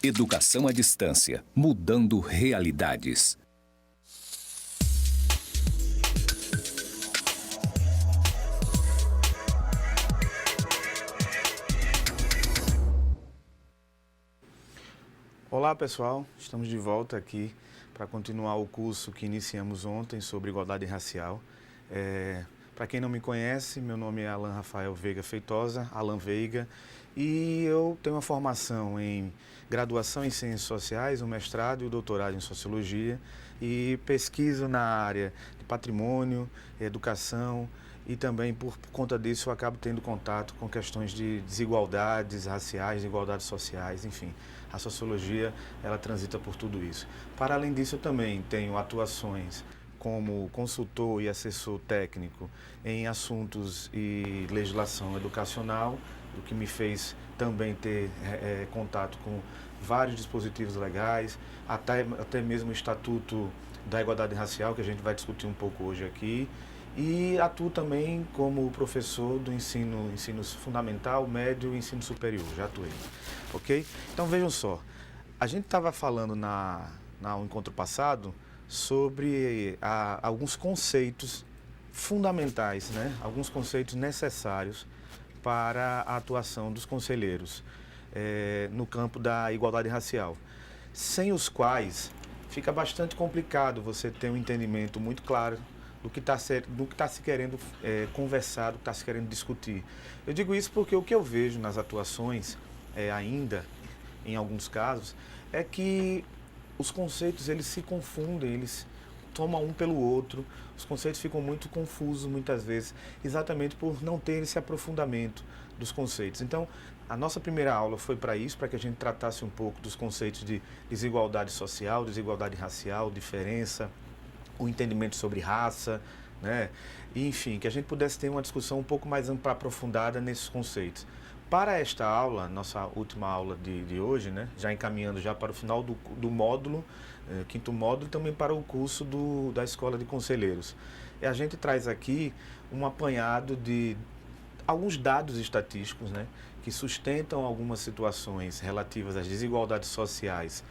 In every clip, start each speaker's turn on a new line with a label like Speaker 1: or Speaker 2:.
Speaker 1: Educação à distância, mudando realidades.
Speaker 2: Olá pessoal, estamos de volta aqui para continuar o curso que iniciamos ontem sobre igualdade racial. Para quem não me conhece, meu nome é Alan Rafael Veiga Feitosa, Alan Veiga, e eu tenho uma formação em graduação em Ciências Sociais, um mestrado e um doutorado em Sociologia, e pesquiso na área de patrimônio, educação, e também por conta disso eu acabo tendo contato com questões de desigualdades raciais, desigualdades sociais, enfim. A sociologia, ela transita por tudo isso. Para além disso, eu também tenho atuações como consultor e assessor técnico em assuntos e legislação educacional, o que me fez também ter contato com vários dispositivos legais, até mesmo o Estatuto da Igualdade Racial, que a gente vai discutir um pouco hoje aqui. E atuo também como professor do ensino fundamental, médio e ensino superior, já atuei, ok? Então vejam só, a gente estava falando no encontro passado sobre alguns conceitos fundamentais, né? Alguns conceitos necessários para a atuação dos conselheiros no campo da igualdade racial, sem os quais fica bastante complicado você ter um entendimento muito claro do que está se querendo conversar, do que está se querendo discutir. Eu digo isso porque o que eu vejo nas atuações, ainda, em alguns casos, é que os conceitos eles se confundem, eles tomam um pelo outro, os conceitos ficam muito confusos muitas vezes, exatamente por não ter esse aprofundamento dos conceitos. Então, a nossa primeira aula foi para isso, para que a gente tratasse um pouco dos conceitos de desigualdade social, desigualdade racial, diferença, o entendimento sobre raça, né? E, enfim, que a gente pudesse ter uma discussão um pouco mais ampla, aprofundada nesses conceitos. Para esta aula, nossa última aula de hoje, né? Já encaminhando já para o final do módulo, quinto módulo, e também para o curso da Escola de Conselheiros. E a gente traz aqui um apanhado de alguns dados estatísticos, né? Que sustentam algumas situações relativas às desigualdades sociais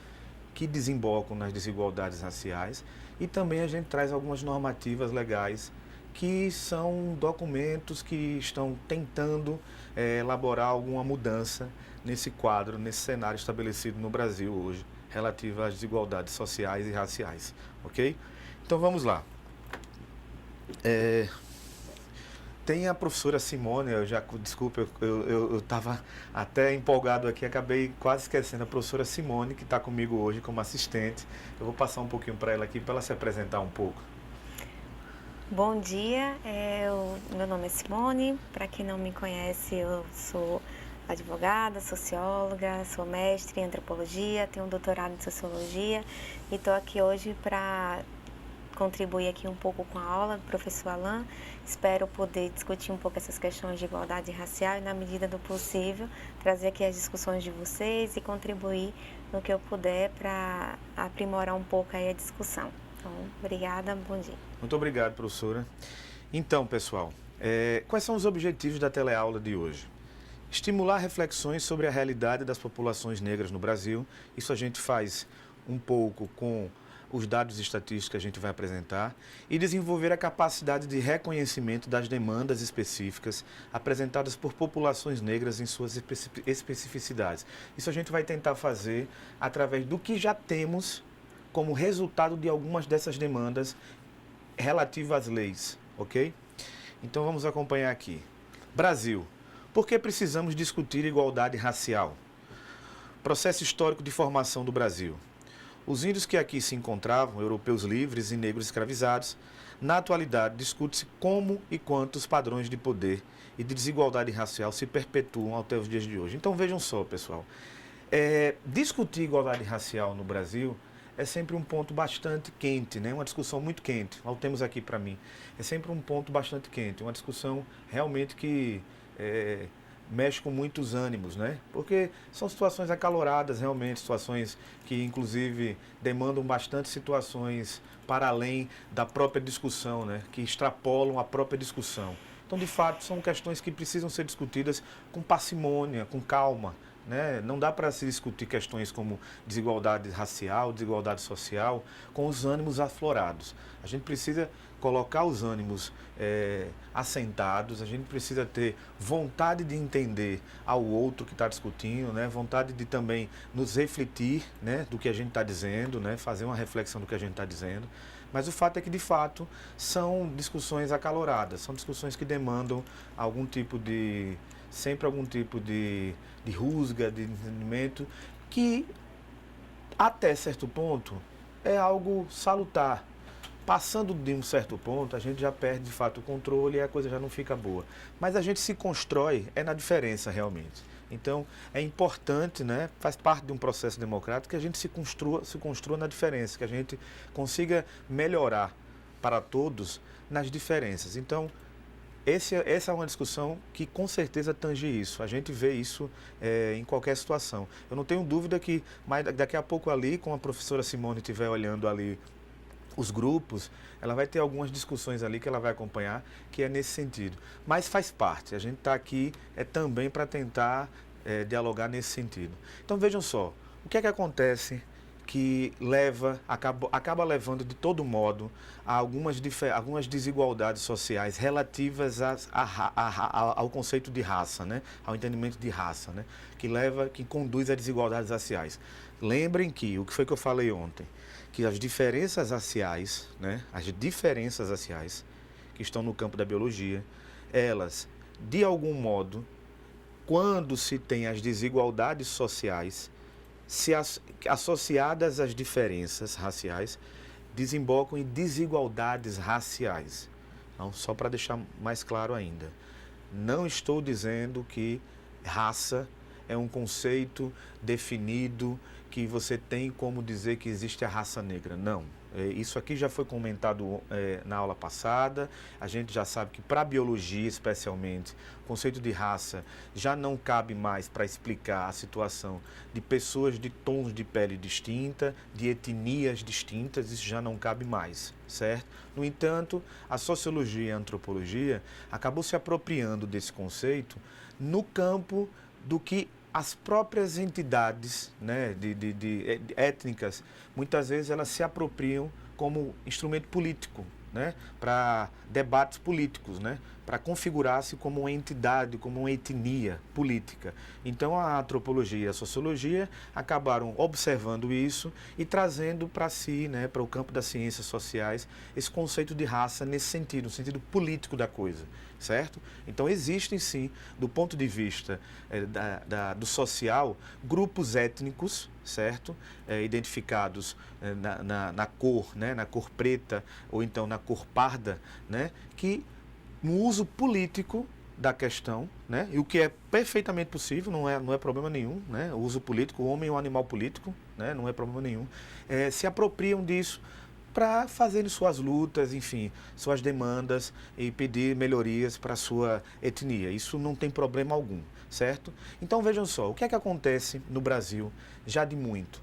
Speaker 2: que desembocam nas desigualdades raciais, e também a gente traz algumas normativas legais que são documentos que estão tentando elaborar alguma mudança nesse quadro, nesse cenário estabelecido no Brasil hoje, relativo às desigualdades sociais e raciais, ok? Então vamos lá. Tem a professora Simone, desculpa, eu estava até empolgado aqui, acabei quase esquecendo a professora Simone, que está comigo hoje como assistente. Eu vou passar um pouquinho para ela aqui, para ela se apresentar um pouco.
Speaker 3: Bom dia, meu nome é Simone, para quem não me conhece, eu sou advogada, socióloga, sou mestre em antropologia, tenho um doutorado em sociologia e estou aqui hoje para contribuir aqui um pouco com a aula do professor Alan. Espero poder discutir um pouco essas questões de igualdade racial e, na medida do possível, trazer aqui as discussões de vocês e contribuir no que eu puder para aprimorar um pouco aí a discussão. Então, obrigada, bom dia.
Speaker 2: Muito obrigado, professora. Então, pessoal, quais são os objetivos da teleaula de hoje? Estimular reflexões sobre a realidade das populações negras no Brasil. Isso a gente faz um pouco com os dados estatísticos que a gente vai apresentar, e desenvolver a capacidade de reconhecimento das demandas específicas apresentadas por populações negras em suas especificidades. Isso a gente vai tentar fazer através do que já temos como resultado de algumas dessas demandas relativas às leis, ok? Então vamos acompanhar aqui. Brasil. Por que precisamos discutir igualdade racial? Processo histórico de formação do Brasil. Os índios que aqui se encontravam, europeus livres e negros escravizados, na atualidade discute-se como e quantos padrões de poder e de desigualdade racial se perpetuam até os dias de hoje. Então vejam só, pessoal, discutir igualdade racial no Brasil é sempre um ponto bastante quente, né? Uma discussão muito quente, voltemos aqui para mim, é sempre um ponto bastante quente, uma discussão realmente que mexe com muitos ânimos, né? Porque são situações acaloradas, realmente, situações que, inclusive, demandam bastante situações para além da própria discussão, né? Que extrapolam a própria discussão. Então, de fato, são questões que precisam ser discutidas com parcimônia, com calma, né? Não dá para se discutir questões como desigualdade racial, desigualdade social, com os ânimos aflorados. A gente precisa colocar os ânimos assentados, a gente precisa ter vontade de entender ao outro que está discutindo, né? Vontade de também nos refletir, né, do que a gente está dizendo, né? Fazer uma reflexão do que a gente está dizendo. Mas o fato é que, de fato, são discussões acaloradas, são discussões que demandam sempre algum tipo de rusga, de entendimento, que, até certo ponto, é algo salutar. Passando de um certo ponto, a gente já perde, de fato, o controle e a coisa já não fica boa. Mas a gente se constrói, na diferença, realmente. Então, é importante, né, faz parte de um processo democrático que a gente se construa na diferença, que a gente consiga melhorar para todos nas diferenças. Então, essa é uma discussão que com certeza tange isso. A gente vê isso em qualquer situação. Eu não tenho dúvida que daqui a pouco ali, com a professora Simone estiver olhando ali os grupos, ela vai ter algumas discussões ali que ela vai acompanhar, que é nesse sentido. Mas faz parte, a gente está aqui também para tentar dialogar nesse sentido. Então vejam só, o que é que acontece que acaba levando de todo modo a algumas desigualdades sociais relativas ao conceito de raça, né? Ao entendimento de raça, né? Que conduz a desigualdades raciais. Lembrem que, o que foi que eu falei ontem, que as diferenças raciais, né? As diferenças raciais que estão no campo da biologia, elas, de algum modo, quando se tem as desigualdades sociais, associadas às diferenças raciais, desembocam em desigualdades raciais. Então, só para deixar mais claro ainda, não estou dizendo que raça é um conceito definido que você tem como dizer que existe a raça negra. Não. Isso aqui já foi comentado na aula passada. A gente já sabe que para a biologia, especialmente, o conceito de raça já não cabe mais para explicar a situação de pessoas de tons de pele distinta, de etnias distintas. Isso já não cabe mais, certo? No entanto, a sociologia e a antropologia acabou se apropriando desse conceito no campo do que as próprias entidades, né, étnicas, muitas vezes elas se apropriam como instrumento político, né, para debates políticos, né, para configurar-se como uma entidade, como uma etnia política. Então a antropologia e a sociologia acabaram observando isso e trazendo para si, né, para o campo das ciências sociais, esse conceito de raça nesse sentido, no sentido político da coisa, certo? Então existem sim, do ponto de vista do social, grupos étnicos, certo? Identificados na cor, né, na cor preta ou então na cor parda, né, que no uso político da questão, né, e o que é perfeitamente possível, não é problema nenhum, né, o uso político, o homem é um animal político, né, não é problema nenhum, se apropriam disso para fazerem suas lutas, enfim, suas demandas e pedir melhorias para a sua etnia. Isso não tem problema algum, certo? Então vejam só, o que é que acontece no Brasil já de muito?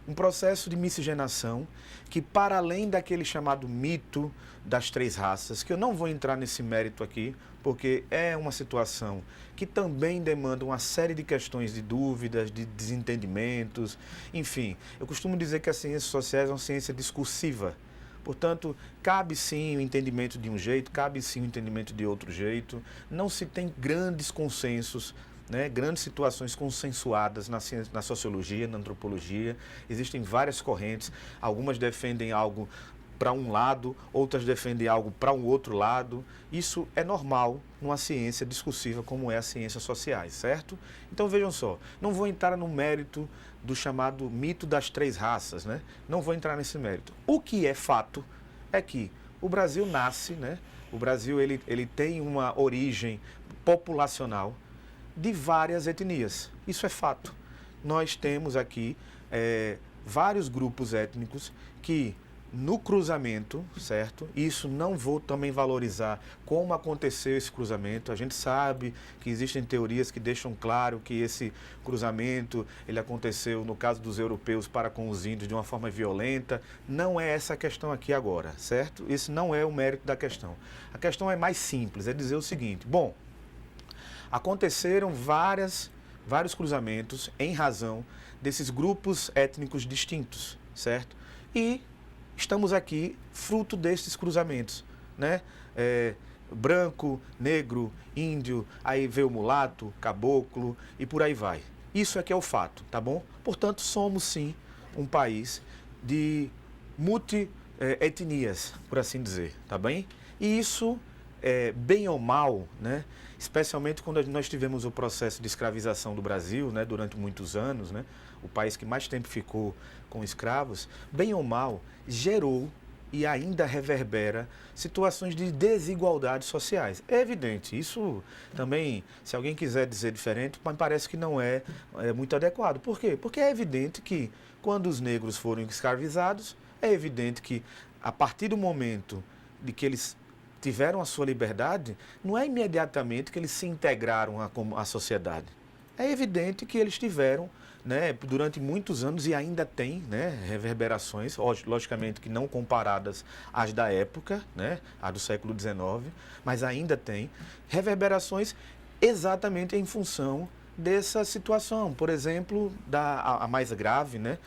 Speaker 2: Um processo de miscigenação que, para além daquele chamado mito das três raças, que eu não vou entrar nesse mérito aqui, porque é uma situação que também demanda uma série de questões de dúvidas, de desentendimentos, enfim. Eu costumo dizer que as ciências sociais é uma ciência discursiva. Portanto, cabe sim o entendimento de um jeito, cabe sim o entendimento de outro jeito. Não se tem grandes consensos, né, grandes situações consensuadas na sociologia, na antropologia. Existem várias correntes, algumas defendem algo para um lado, outras defendem algo para um outro lado. Isso é normal numa ciência discursiva como é a ciências sociais, certo? Então vejam só, não vou entrar no mérito do chamado mito das três raças, né? Não vou entrar nesse mérito. O que é fato é que o Brasil nasce, né? O Brasil ele tem uma origem populacional de várias etnias. Isso é fato. Nós temos aqui vários grupos étnicos que, no cruzamento, certo? Isso não vou também valorizar como aconteceu esse cruzamento. A gente sabe que existem teorias que deixam claro que esse cruzamento ele aconteceu, no caso dos europeus, para com os índios de uma forma violenta. Não é essa a questão aqui agora, certo? Esse não é o mérito da questão. A questão é mais simples, é dizer o seguinte: bom, aconteceram várias vários cruzamentos em razão desses grupos étnicos distintos, certo? E estamos aqui fruto desses cruzamentos, né? Branco, negro, índio, aí veio mulato, caboclo e por aí vai. Isso é que é o fato, tá bom? Portanto, somos sim um país de multi-etnias, por assim dizer, tá bem? E isso, bem ou mal, né? Especialmente quando nós tivemos o processo de escravização do Brasil, né? Durante muitos anos, né? O país que mais tempo ficou com escravos, bem ou mal, gerou e ainda reverbera situações de desigualdades sociais. É evidente, isso também, se alguém quiser dizer diferente, mas parece que não é muito adequado. Por quê? Porque é evidente que quando os negros foram escravizados, é evidente que a partir do momento de que eles tiveram a sua liberdade, não é imediatamente que eles se integraram à sociedade. É evidente que eles tiveram, né, durante muitos anos e ainda tem, né, reverberações, logicamente que não comparadas às da época, né, à do século XIX, mas ainda tem reverberações exatamente em função dessa situação. Por exemplo, a mais grave, né,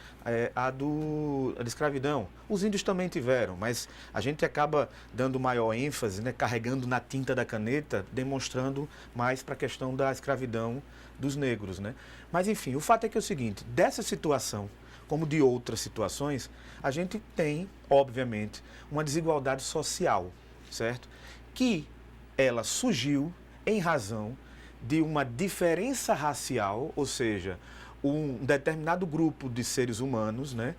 Speaker 2: a da escravidão. Os índios também tiveram, mas a gente acaba dando maior ênfase, né, carregando na tinta da caneta, demonstrando mais para a questão da escravidão dos negros, né? Mas enfim, o fato é que é o seguinte, dessa situação, como de outras situações, a gente tem, obviamente, uma desigualdade social, certo? Que ela surgiu em razão de uma diferença racial, ou seja, um determinado grupo de seres humanos, né,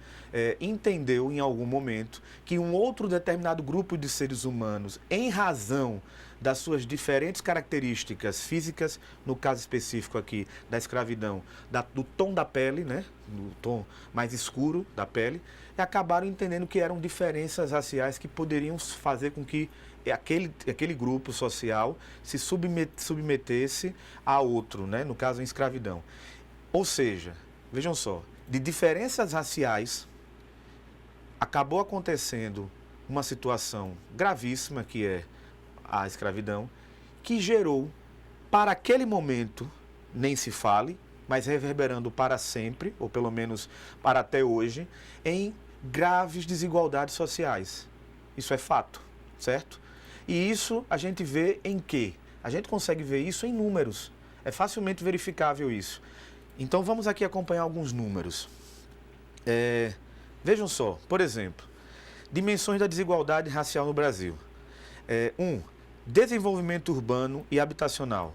Speaker 2: entendeu em algum momento que um outro determinado grupo de seres humanos, em razão das suas diferentes características físicas, no caso específico aqui da escravidão, do tom da pele, né, do tom mais escuro da pele, e acabaram entendendo que eram diferenças raciais que poderiam fazer com que aquele grupo social se submetesse a outro, né, no caso a escravidão. Ou seja, vejam só, de diferenças raciais acabou acontecendo uma situação gravíssima, que é a escravidão, que gerou, para aquele momento, nem se fale, mas reverberando para sempre, ou pelo menos para até hoje, em graves desigualdades sociais. Isso é fato, certo? E isso a gente vê em quê? A gente consegue ver isso em números. É facilmente verificável isso. Então vamos aqui acompanhar alguns números. Vejam só, por exemplo, dimensões da desigualdade racial no Brasil. Desenvolvimento urbano e habitacional.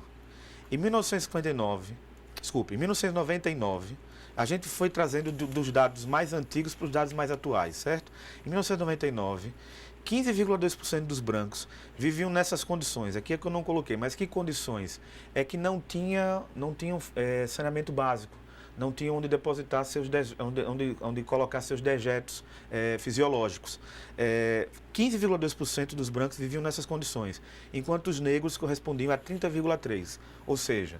Speaker 2: Em 1999, a gente foi trazendo dos dados mais antigos para os dados mais atuais, certo? Em 1999, 15,2% dos brancos viviam nessas condições. Aqui é que eu não coloquei, mas que condições? É que não tinham saneamento básico, não tinham onde depositar onde colocar seus dejetos fisiológicos. 15,2% dos brancos viviam nessas condições, enquanto os negros correspondiam a 30,3%. Ou seja,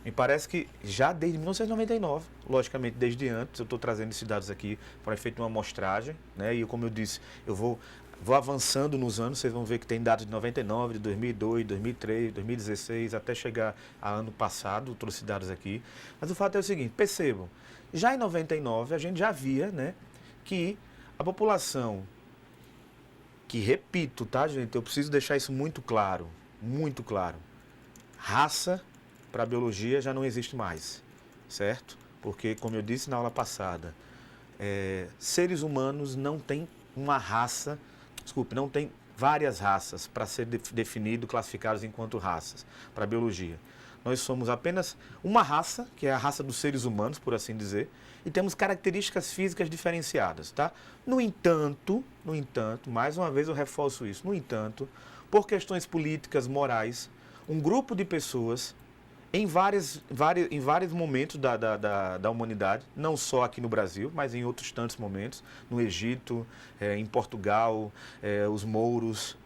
Speaker 2: me parece que já desde 1999, logicamente desde antes, eu estou trazendo esses dados aqui para efeito de uma amostragem, né? E como eu disse, eu vou avançando nos anos, vocês vão ver que tem dados de 99, de 2002, 2003, 2016, até chegar a ano passado, trouxe dados aqui. Mas o fato é o seguinte, percebam, já em 99 a gente já via, né, que a população, que repito, tá, gente, eu preciso deixar isso muito claro, raça para a biologia já não existe mais, certo? Porque, como eu disse na aula passada, seres humanos não têm uma raça, não tem várias raças para ser definido, classificados enquanto raças, para a biologia. Nós somos apenas uma raça, que é a raça dos seres humanos, por assim dizer, e temos características físicas diferenciadas, tá? No entanto, mais uma vez eu reforço isso, no entanto, por questões políticas, morais, um grupo de pessoas em vários momentos da humanidade, não só aqui no Brasil, mas em outros tantos momentos, no Egito, em Portugal, os mouros,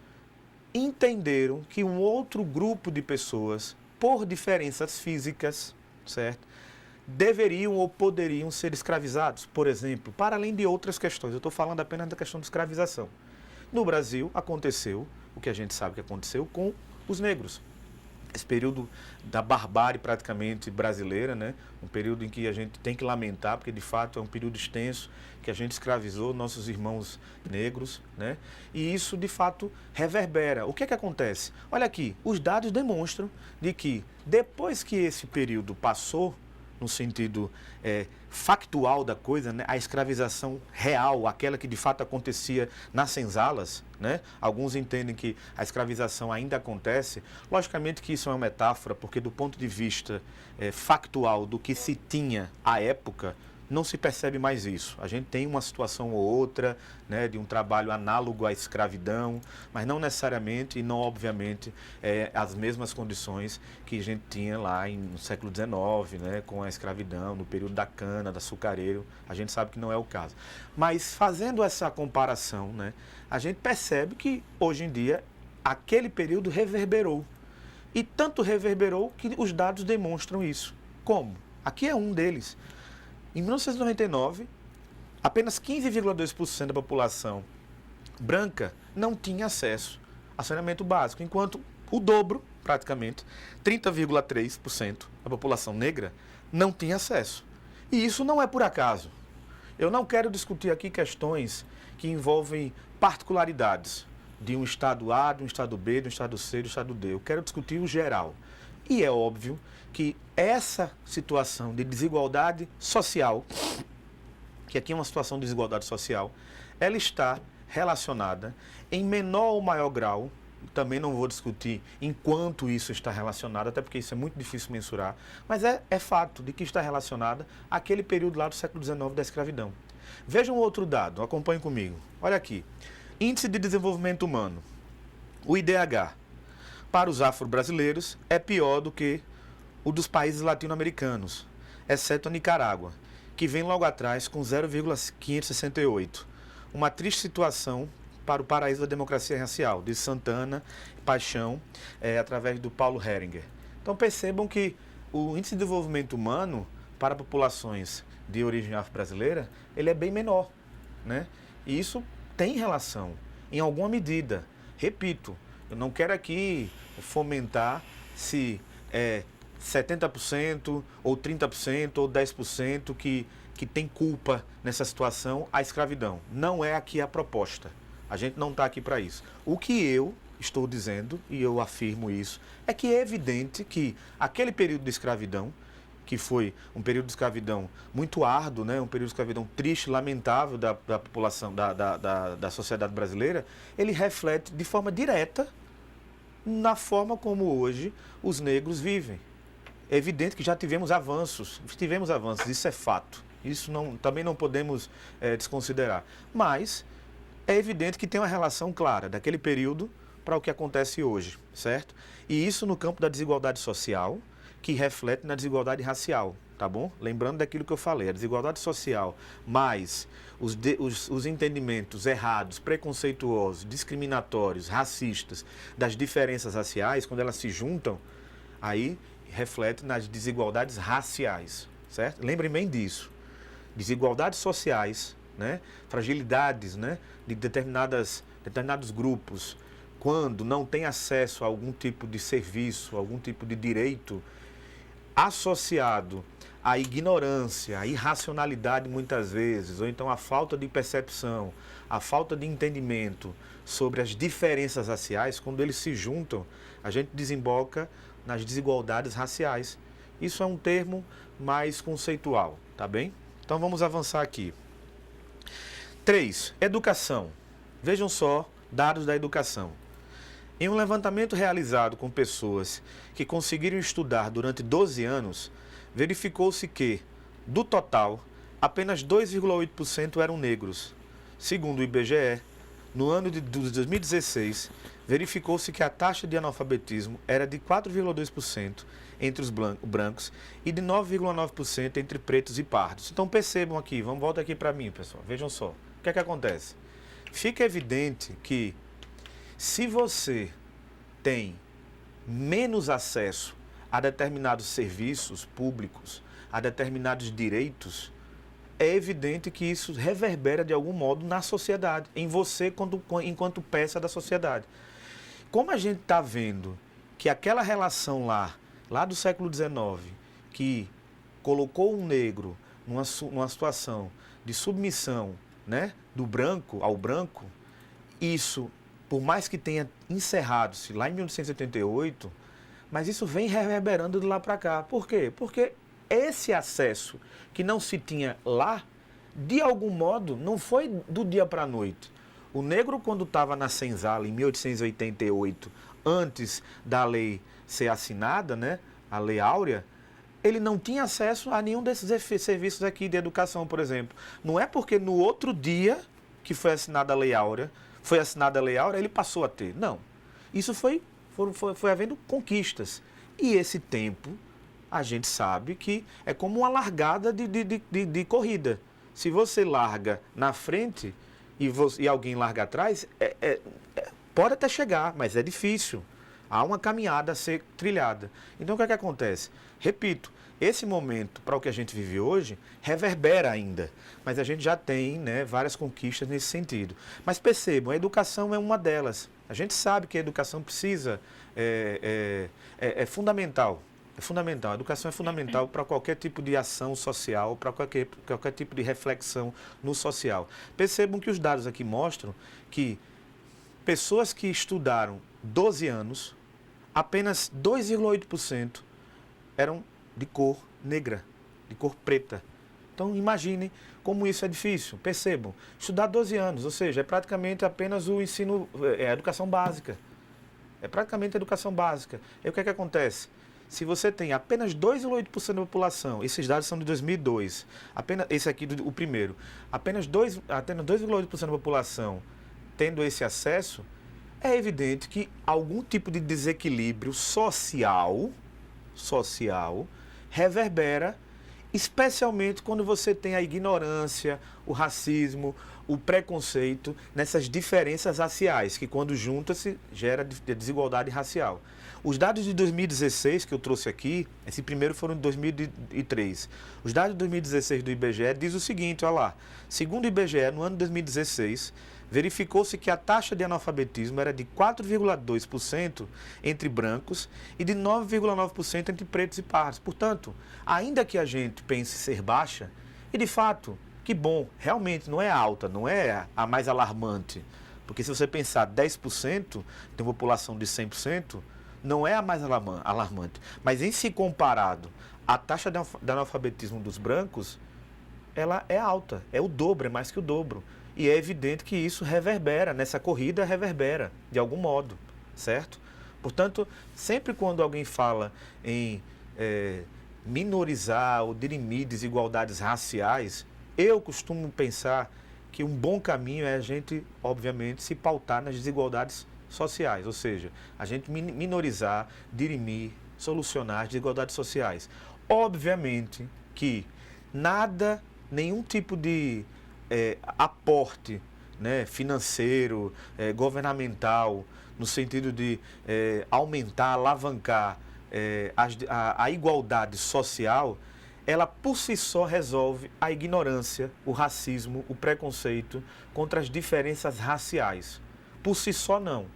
Speaker 2: entenderam que um outro grupo de pessoas, por diferenças físicas, certo, deveriam ou poderiam ser escravizados, por exemplo, para além de outras questões. Eu estou falando apenas da questão da escravização. No Brasil, aconteceu o que a gente sabe que aconteceu com os negros. esse período da barbárie praticamente brasileira, né? Um período em que a gente tem que lamentar, porque de fato é um período extenso, que a gente escravizou nossos irmãos negros, né? E isso de fato reverbera. O que é que acontece? Olha aqui, os dados demonstram de que depois que esse período passou, no sentido factual da coisa, né? A escravização real, aquela que de fato acontecia nas senzalas, né? Alguns entendem que a escravização ainda acontece. Logicamente que isso é uma metáfora, porque do ponto de vista factual do que se tinha à época, não se percebe mais isso. A gente tem uma situação ou outra, né, de um trabalho análogo à escravidão, mas não necessariamente e não obviamente as mesmas condições que a gente tinha lá no século XIX, né, com a escravidão, no período da cana, do açucareiro. A gente sabe que não é o caso. Mas fazendo essa comparação, né, a gente percebe que hoje em dia aquele período reverberou. E tanto reverberou que os dados demonstram isso. Como? Aqui é um deles. Em 1999, apenas 15,2% da população branca não tinha acesso a saneamento básico, enquanto o dobro, praticamente, 30,3% da população negra não tinha acesso. E isso não é por acaso. Eu não quero discutir aqui questões que envolvem particularidades de um estado A, de um estado B, de um estado C, de um estado D. Eu quero discutir o geral. E é óbvio que essa situação de desigualdade social, que aqui é uma situação de desigualdade social, ela está relacionada em menor ou maior grau, também não vou discutir em quanto isso está relacionado, até porque isso é muito difícil mensurar, mas é fato de que está relacionada àquele período lá do século XIX da escravidão. Vejam outro dado, acompanhem comigo. Olha aqui, Índice de Desenvolvimento Humano, o IDH, para os afro-brasileiros é pior do que o dos países latino-americanos, exceto a Nicarágua, que vem logo atrás com 0,568. Uma triste situação para o paraíso da democracia racial, de Santana Paixão, através do Paulo Heringer. Então percebam que o índice de desenvolvimento humano para populações de origem afro-brasileira, ele é bem menor, né? E isso tem relação, em alguma medida. Repito, eu não quero aqui fomentar se 70% ou 30% ou 10% que tem culpa nessa situação a escravidão. Não é aqui a proposta. A gente não está aqui para isso. O que eu estou dizendo, e eu afirmo isso, é que é evidente que aquele período de escravidão, que foi um período de escravidão muito árduo, né? Um período de escravidão triste, lamentável da população, da sociedade brasileira, ele reflete de forma direta na forma como hoje os negros vivem. É evidente que já tivemos avanços, isso é fato. Isso também não podemos desconsiderar. Mas é evidente que tem uma relação clara daquele período para o que acontece hoje, certo? E isso no campo da desigualdade social, que reflete na desigualdade racial, tá bom? Lembrando daquilo que eu falei, a desigualdade social mais os entendimentos errados, preconceituosos, discriminatórios, racistas das diferenças raciais, quando elas se juntam, aí reflete nas desigualdades raciais, certo? Lembrem bem disso. Desigualdades sociais, né? Fragilidades, né? De determinados grupos, quando não tem acesso a algum tipo de serviço, algum tipo de direito, associado à ignorância, à irracionalidade muitas vezes, ou então à falta de percepção, à falta de entendimento sobre as diferenças raciais, quando eles se juntam, a gente desemboca nas desigualdades raciais. Isso é um termo mais conceitual, tá bem? Então vamos avançar aqui. 3. Educação. Vejam só dados da educação. Em um levantamento realizado com pessoas que conseguiram estudar durante 12 anos, verificou-se que, do total, apenas 2,8% eram negros. Segundo o IBGE, no ano de 2016, verificou-se que a taxa de analfabetismo era de 4,2% entre os brancos e de 9,9% entre pretos e pardos. Então percebam aqui, voltar aqui para mim, pessoal, vejam só, o que é que acontece? Fica evidente que se você tem menos acesso a determinados serviços públicos, a determinados direitos, é evidente que isso reverbera de algum modo na sociedade, em você enquanto peça da sociedade. Como a gente está vendo que aquela relação lá do século XIX, que colocou um negro numa situação de submissão, né, do branco ao branco, isso, por mais que tenha encerrado-se lá em 1888, mas isso vem reverberando de lá para cá. Por quê? Porque esse acesso que não se tinha lá, de algum modo, não foi do dia para a noite. O negro, quando estava na senzala, em 1888, antes da lei ser assinada, né, a Lei Áurea, ele não tinha acesso a nenhum desses serviços aqui de educação, por exemplo. Não é porque no outro dia que foi assinada a Lei Áurea, ele passou a ter. Não. Isso foi havendo conquistas. E esse tempo, a gente sabe que é como uma largada de corrida. Se você larga na frente e alguém larga atrás, pode até chegar, mas é difícil. Há uma caminhada a ser trilhada. Então, o que é que acontece? Repito, esse momento, para o que a gente vive hoje, reverbera ainda. Mas a gente já tem, né, várias conquistas nesse sentido. Mas percebam, a educação é uma delas. A gente sabe que a educação precisa, é fundamental. É fundamental. A educação é fundamental para qualquer tipo de ação social, para qualquer tipo de reflexão no social. Percebam que os dados aqui mostram que pessoas que estudaram 12 anos, apenas 2,8% eram de cor negra, de cor preta. Então, imaginem como isso é difícil. Percebam, estudar 12 anos, ou seja, é praticamente apenas o ensino, a educação básica. É praticamente a educação básica. E o que é que acontece? Se você tem apenas 2,8% da população, esses dados são de 2002, esse aqui, o primeiro, apenas 2,8% da população tendo esse acesso, é evidente que algum tipo de desequilíbrio social reverbera, especialmente quando você tem a ignorância, o racismo, o preconceito nessas diferenças raciais, que quando junta-se gera desigualdade racial. Os dados de 2016 que eu trouxe aqui, esse primeiro foram de 2003. Os dados de 2016 do IBGE diz o seguinte, olha lá, segundo o IBGE, no ano de 2016, verificou-se que a taxa de analfabetismo era de 4,2% entre brancos e de 9,9% entre pretos e pardos. Portanto, ainda que a gente pense ser baixa, e de fato, que bom, realmente não é alta, não é a mais alarmante. Porque se você pensar 10% de uma população de 100%, não é a mais alarmante. Mas em se comparado à taxa de analfabetismo dos brancos, ela é alta, é o dobro, é mais que o dobro. E é evidente que isso reverbera, nessa corrida reverbera, de algum modo, certo? Portanto, sempre quando alguém fala em minorizar ou dirimir desigualdades raciais, eu costumo pensar que um bom caminho é a gente, obviamente, se pautar nas desigualdades sociais, ou seja, a gente minorizar, dirimir, solucionar as desigualdades sociais. Obviamente que nenhum tipo de aporte, né, financeiro, governamental, no sentido de aumentar, alavancar a igualdade social, ela por si só resolve a ignorância, o racismo, o preconceito contra as diferenças raciais. Por si só não.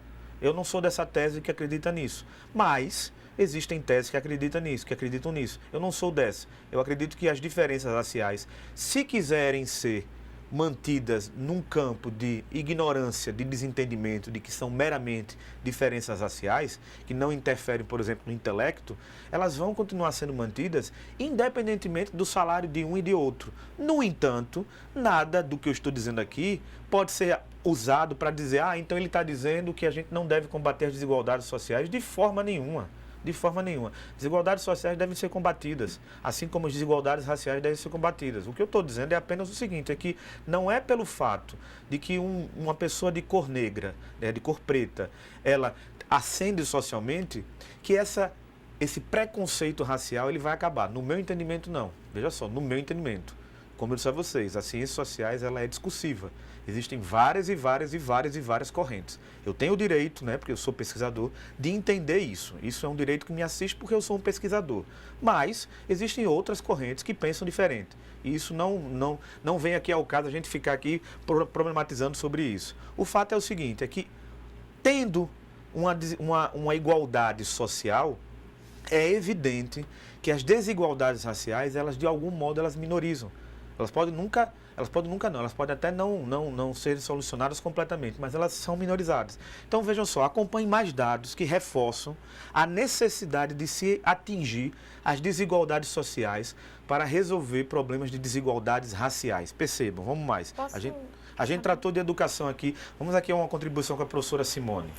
Speaker 2: Eu não sou dessa tese que acredita nisso, mas existem teses que acreditam nisso, Eu não sou dessa. Eu acredito que as diferenças raciais, se quiserem ser mantidas num campo de ignorância, de desentendimento, de que são meramente diferenças raciais, que não interferem, por exemplo, no intelecto, elas vão continuar sendo mantidas independentemente do salário de um e de outro. No entanto, nada do que eu estou dizendo aqui pode ser usado para dizer, então ele está dizendo que a gente não deve combater as desigualdades sociais de forma nenhuma. De forma nenhuma. Desigualdades sociais devem ser combatidas, assim como as desigualdades raciais devem ser combatidas. O que eu estou dizendo é apenas o seguinte, é que não é pelo fato de que uma pessoa de cor negra, de cor preta, ela ascende socialmente, que esse preconceito racial ele vai acabar. No meu entendimento, não. Veja só, no meu entendimento. Como eu disse a vocês, as ciências sociais ela é discursiva. Existem várias correntes. Eu tenho o direito, né, porque eu sou pesquisador, de entender isso. Isso é um direito que me assiste porque eu sou um pesquisador. Mas existem outras correntes que pensam diferente. E isso não vem aqui ao caso a gente ficar aqui problematizando sobre isso. O fato é o seguinte, é que tendo uma igualdade social, é evidente que as desigualdades raciais, elas de algum modo, elas minorizam. Elas podem até não serem solucionadas completamente, mas elas são minorizadas. Então, vejam só, acompanhem mais dados que reforçam a necessidade de se atingir as desigualdades sociais para resolver problemas de desigualdades raciais. Percebam, vamos mais. A gente tratou de educação aqui, vamos aqui a uma contribuição com a professora Simone.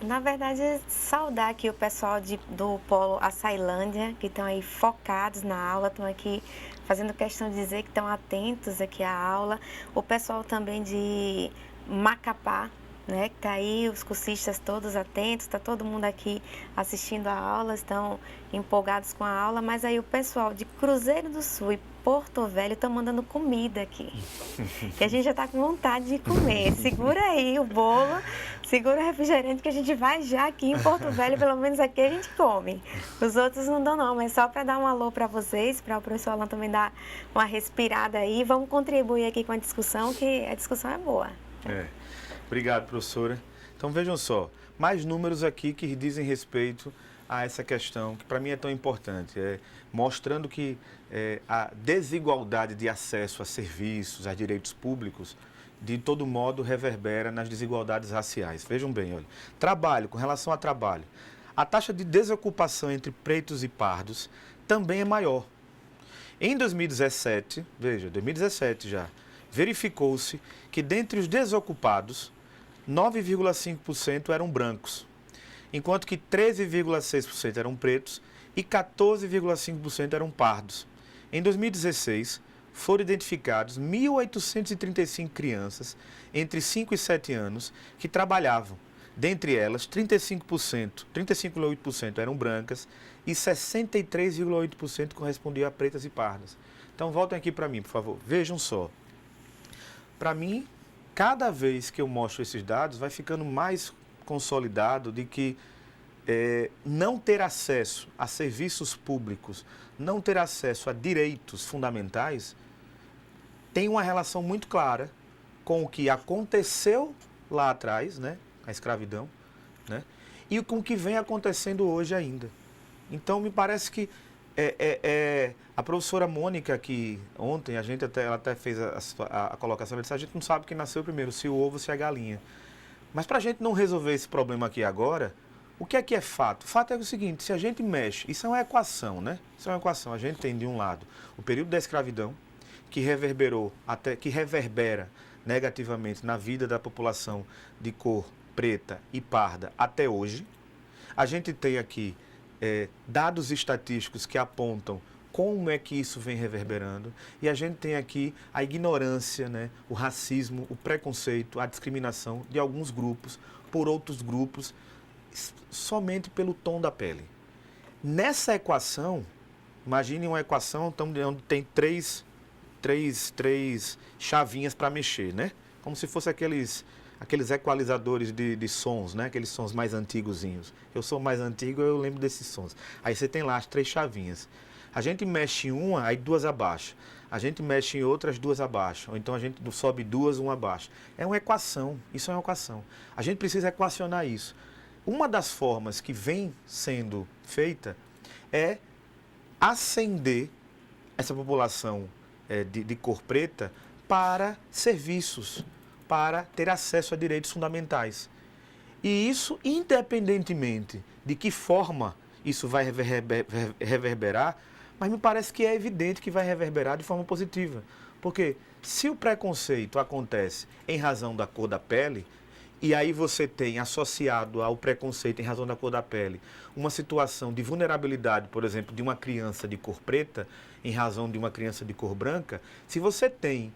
Speaker 3: Na verdade, saudar aqui o pessoal do Polo Açailândia, que estão aí focados na aula, estão aqui fazendo questão de dizer que estão atentos aqui à aula. O pessoal também de Macapá, né, que está aí, os cursistas todos atentos, está todo mundo aqui assistindo a aula, estão empolgados com a aula, mas aí o pessoal de Cruzeiro do Sul e Porto Velho estão mandando comida aqui, que a gente já está com vontade de comer. Segura aí o bolo, segura o refrigerante que a gente vai já aqui em Porto Velho, pelo menos aqui a gente come. Os outros não dão não, mas só para dar um alô para vocês, para o professor Alan também dar uma respirada aí, vamos contribuir aqui com a discussão, que a discussão é boa.
Speaker 2: Obrigado, professora. Então, vejam só, mais números aqui que dizem respeito a essa questão, que para mim é tão importante, mostrando que a desigualdade de acesso a serviços, a direitos públicos, de todo modo reverbera nas desigualdades raciais. Vejam bem, olha, trabalho, com relação a trabalho, a taxa de desocupação entre pretos e pardos também é maior. Em 2017, veja, 2017 já, verificou-se que dentre os desocupados, 9,5% eram brancos, enquanto que 13,6% eram pretos e 14,5% eram pardos. Em 2016, foram identificados 1.835 crianças entre 5 e 7 anos que trabalhavam. Dentre elas, 35,8% eram brancas e 63,8% correspondiam a pretas e pardas. Então, voltem aqui para mim, por favor. Vejam só. Para mim, cada vez que eu mostro esses dados, vai ficando mais consolidado de que não ter acesso a serviços públicos, não ter acesso a direitos fundamentais, tem uma relação muito clara com o que aconteceu lá atrás, né, a escravidão, né, e com o que vem acontecendo hoje ainda. Então, me parece que a professora Mônica, que ontem ela até fez a colocação, ela disse, a gente não sabe quem nasceu primeiro, se o ovo ou se a galinha. Mas para a gente não resolver esse problema aqui agora, o que é fato? O fato é o seguinte, se a gente mexe, isso é uma equação, né? Isso é uma equação, a gente tem de um lado o período da escravidão, que reverbera negativamente na vida da população de cor preta e parda até hoje. A gente tem aqui dados estatísticos que apontam como é que isso vem reverberando, e a gente tem aqui a ignorância, né, o racismo, o preconceito, a discriminação de alguns grupos por outros grupos, somente pelo tom da pele. Nessa equação, imagine uma equação onde tem três chavinhas para mexer, né? Como se fosse aqueles equalizadores de sons, né? Aqueles sons mais antigozinhos. Eu sou mais antigo, eu lembro desses sons. Aí você tem lá as 3 chavinhas. A gente mexe em uma, aí 2 abaixa. A gente mexe em outras, 2 abaixo. Ou então a gente sobe 2, 1 abaixo. É uma equação, isso é uma equação. A gente precisa equacionar isso. Uma das formas que vem sendo feita é ascender essa população de cor preta para serviços, para ter acesso a direitos fundamentais. E isso, independentemente de que forma isso vai reverberar, mas me parece que é evidente que vai reverberar de forma positiva. Porque se o preconceito acontece em razão da cor da pele, e aí você tem associado ao preconceito em razão da cor da pele uma situação de vulnerabilidade, por exemplo, de uma criança de cor preta em razão de uma criança de cor branca, se você tem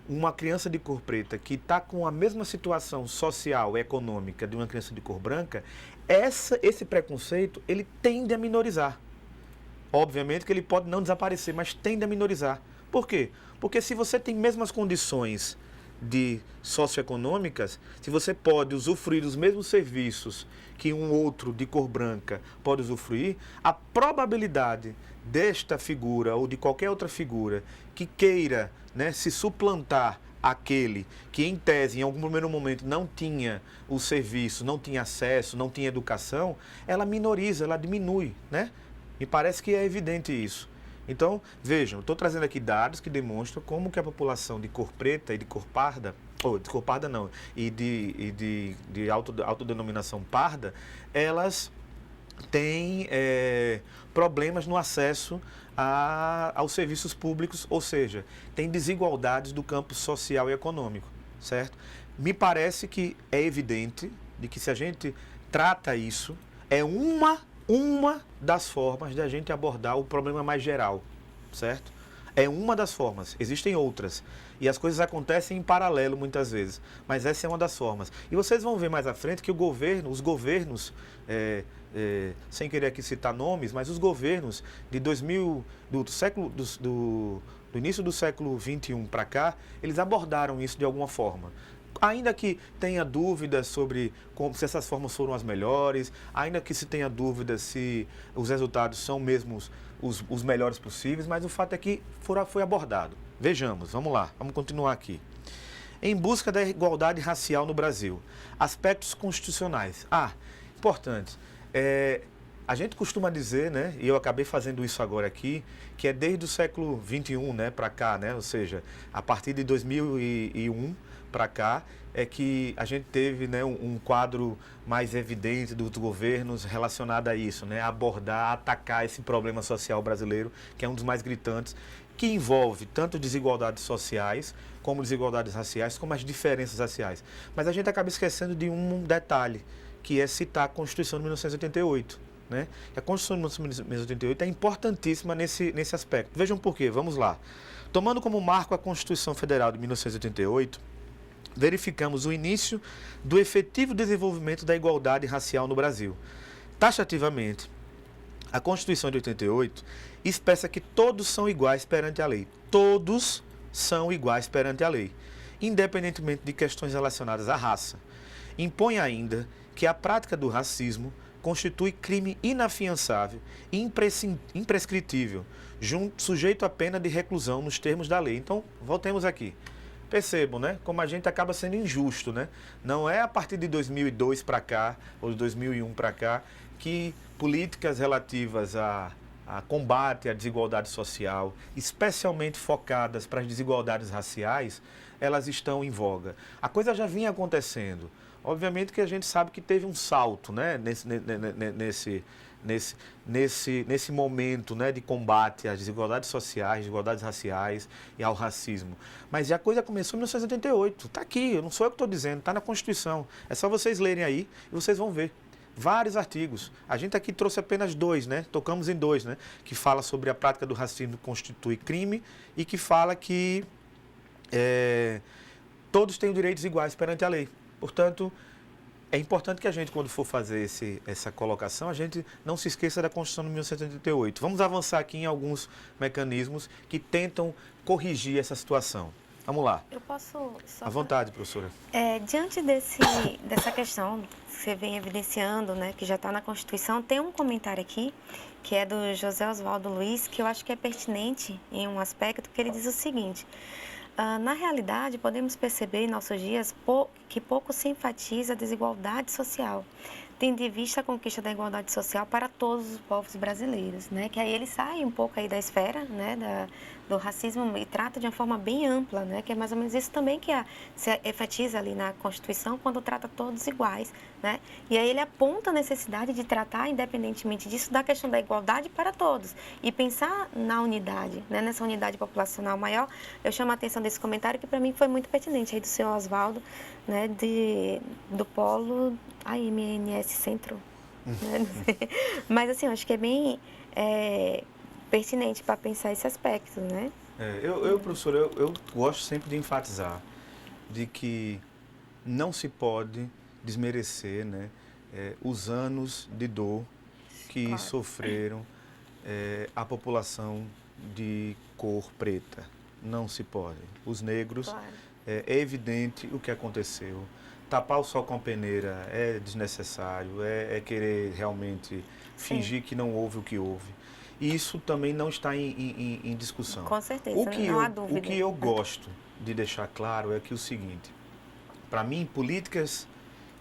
Speaker 2: uma criança de cor preta que está com a mesma situação social, econômica de uma criança de cor branca, esse preconceito ele tende a minorizar. Obviamente que ele pode não desaparecer, mas tende a minorizar. Por quê? Porque se você tem mesmas condições socioeconômicas, se você pode usufruir dos mesmos serviços que um outro de cor branca pode usufruir, a probabilidade desta figura ou de qualquer outra figura que queira, né, se suplantar aquele que, em tese, em algum primeiro momento, não tinha o serviço, não tinha acesso, não tinha educação, ela minoriza, ela diminui, né? Me parece que é evidente isso. Então, vejam, estou trazendo aqui dados que demonstram como que a população de cor preta e de cor parda, ou de cor parda não, e de autodenominação parda, elas têm problemas no acesso aos serviços públicos, ou seja, tem desigualdades do campo social e econômico, certo? Me parece que é evidente de que se a gente trata isso, é uma das formas de a gente abordar o problema mais geral, certo? É uma das formas, existem outras. E as coisas acontecem em paralelo muitas vezes, mas essa é uma das formas. E vocês vão ver mais à frente que os governos, sem querer aqui citar nomes, mas os governos de do início do século XXI para cá, eles abordaram isso de alguma forma. Ainda que tenha dúvidas sobre se essas formas foram as melhores, ainda que se tenha dúvidas se os resultados são mesmo os melhores possíveis, mas o fato é que foi abordado. Vejamos, vamos lá, vamos continuar aqui. Em busca da igualdade racial no Brasil, aspectos constitucionais. Importante. A gente costuma dizer, né, e eu acabei fazendo isso agora aqui, que é desde o século XXI, né, para cá, né, ou seja, a partir de 2001 para cá, é que a gente teve, né, um quadro mais evidente dos governos relacionado a isso, né, abordar, atacar esse problema social brasileiro, que é um dos mais gritantes, que envolve tanto desigualdades sociais, como desigualdades raciais, como as diferenças raciais. Mas a gente acaba esquecendo de um detalhe, que é citar a Constituição de 1988. Né? A Constituição de 1988 é importantíssima nesse aspecto. Vejam por quê, vamos lá. Tomando como marco a Constituição Federal de 1988, verificamos o início do efetivo desenvolvimento da igualdade racial no Brasil. Taxativamente, a Constituição de 88 expressa que todos são iguais perante a lei. Todos são iguais perante a lei, independentemente de questões relacionadas à raça. Impõe ainda que a prática do racismo constitui crime inafiançável e imprescritível, sujeito à pena de reclusão nos termos da lei. Então, voltemos aqui. Percebam, né, como a gente acaba sendo injusto, né? Não é a partir de 2002 para cá, ou de 2001 para cá, que políticas relativas a combate à desigualdade social, especialmente focadas para as desigualdades raciais, elas estão em voga. A coisa já vinha acontecendo. Obviamente que a gente sabe que teve um salto, né, nesse momento, né, de combate às desigualdades sociais, desigualdades raciais e ao racismo. Mas a coisa começou em 1988. Está aqui, não sou eu que estou dizendo, está na Constituição. É só vocês lerem aí e vocês vão ver. Vários artigos. A gente aqui trouxe apenas dois, né? Tocamos em dois, né? Que fala sobre a prática do racismo constitui crime e que fala que todos têm direitos iguais perante a lei. Portanto, é importante que a gente, quando for fazer essa colocação, a gente não se esqueça da Constituição de 1988. Vamos avançar aqui em alguns mecanismos que tentam corrigir essa situação. Vamos lá.
Speaker 3: Eu posso...
Speaker 2: À vontade, professora.
Speaker 3: Diante dessa questão que você vem evidenciando, né, que já está na Constituição, tem um comentário aqui, que é do José Oswaldo Luiz, que eu acho que é pertinente em um aspecto, que ele diz o seguinte... Na realidade, podemos perceber em nossos dias que pouco se enfatiza a desigualdade social, tendo em vista a conquista da igualdade social para todos os povos brasileiros, né? Que aí ele sai um pouco aí da esfera, né, do racismo e trata de uma forma bem ampla, né? Que é mais ou menos isso também que se enfatiza ali na Constituição, quando trata todos iguais, né? E aí ele aponta a necessidade de tratar, independentemente disso, da questão da igualdade para todos e pensar na unidade, né? Nessa unidade populacional maior. Eu chamo a atenção desse comentário que para mim foi muito pertinente aí do senhor Oswaldo, né? Do polo AMNS Centro. Né? Mas assim, eu acho que é bem pertinente para pensar esse aspecto, né?
Speaker 2: Professor, eu gosto sempre de enfatizar de que não se pode desmerecer, né, os anos de dor que sofreram a população de cor preta. Não se pode. Os negros, é evidente o que aconteceu. Tapar o sol com a peneira é desnecessário, é querer realmente fingir que não houve o que houve. E isso também não está em discussão.
Speaker 3: Com certeza, não há dúvida.
Speaker 2: O que eu gosto de deixar claro é que o seguinte, para mim, políticas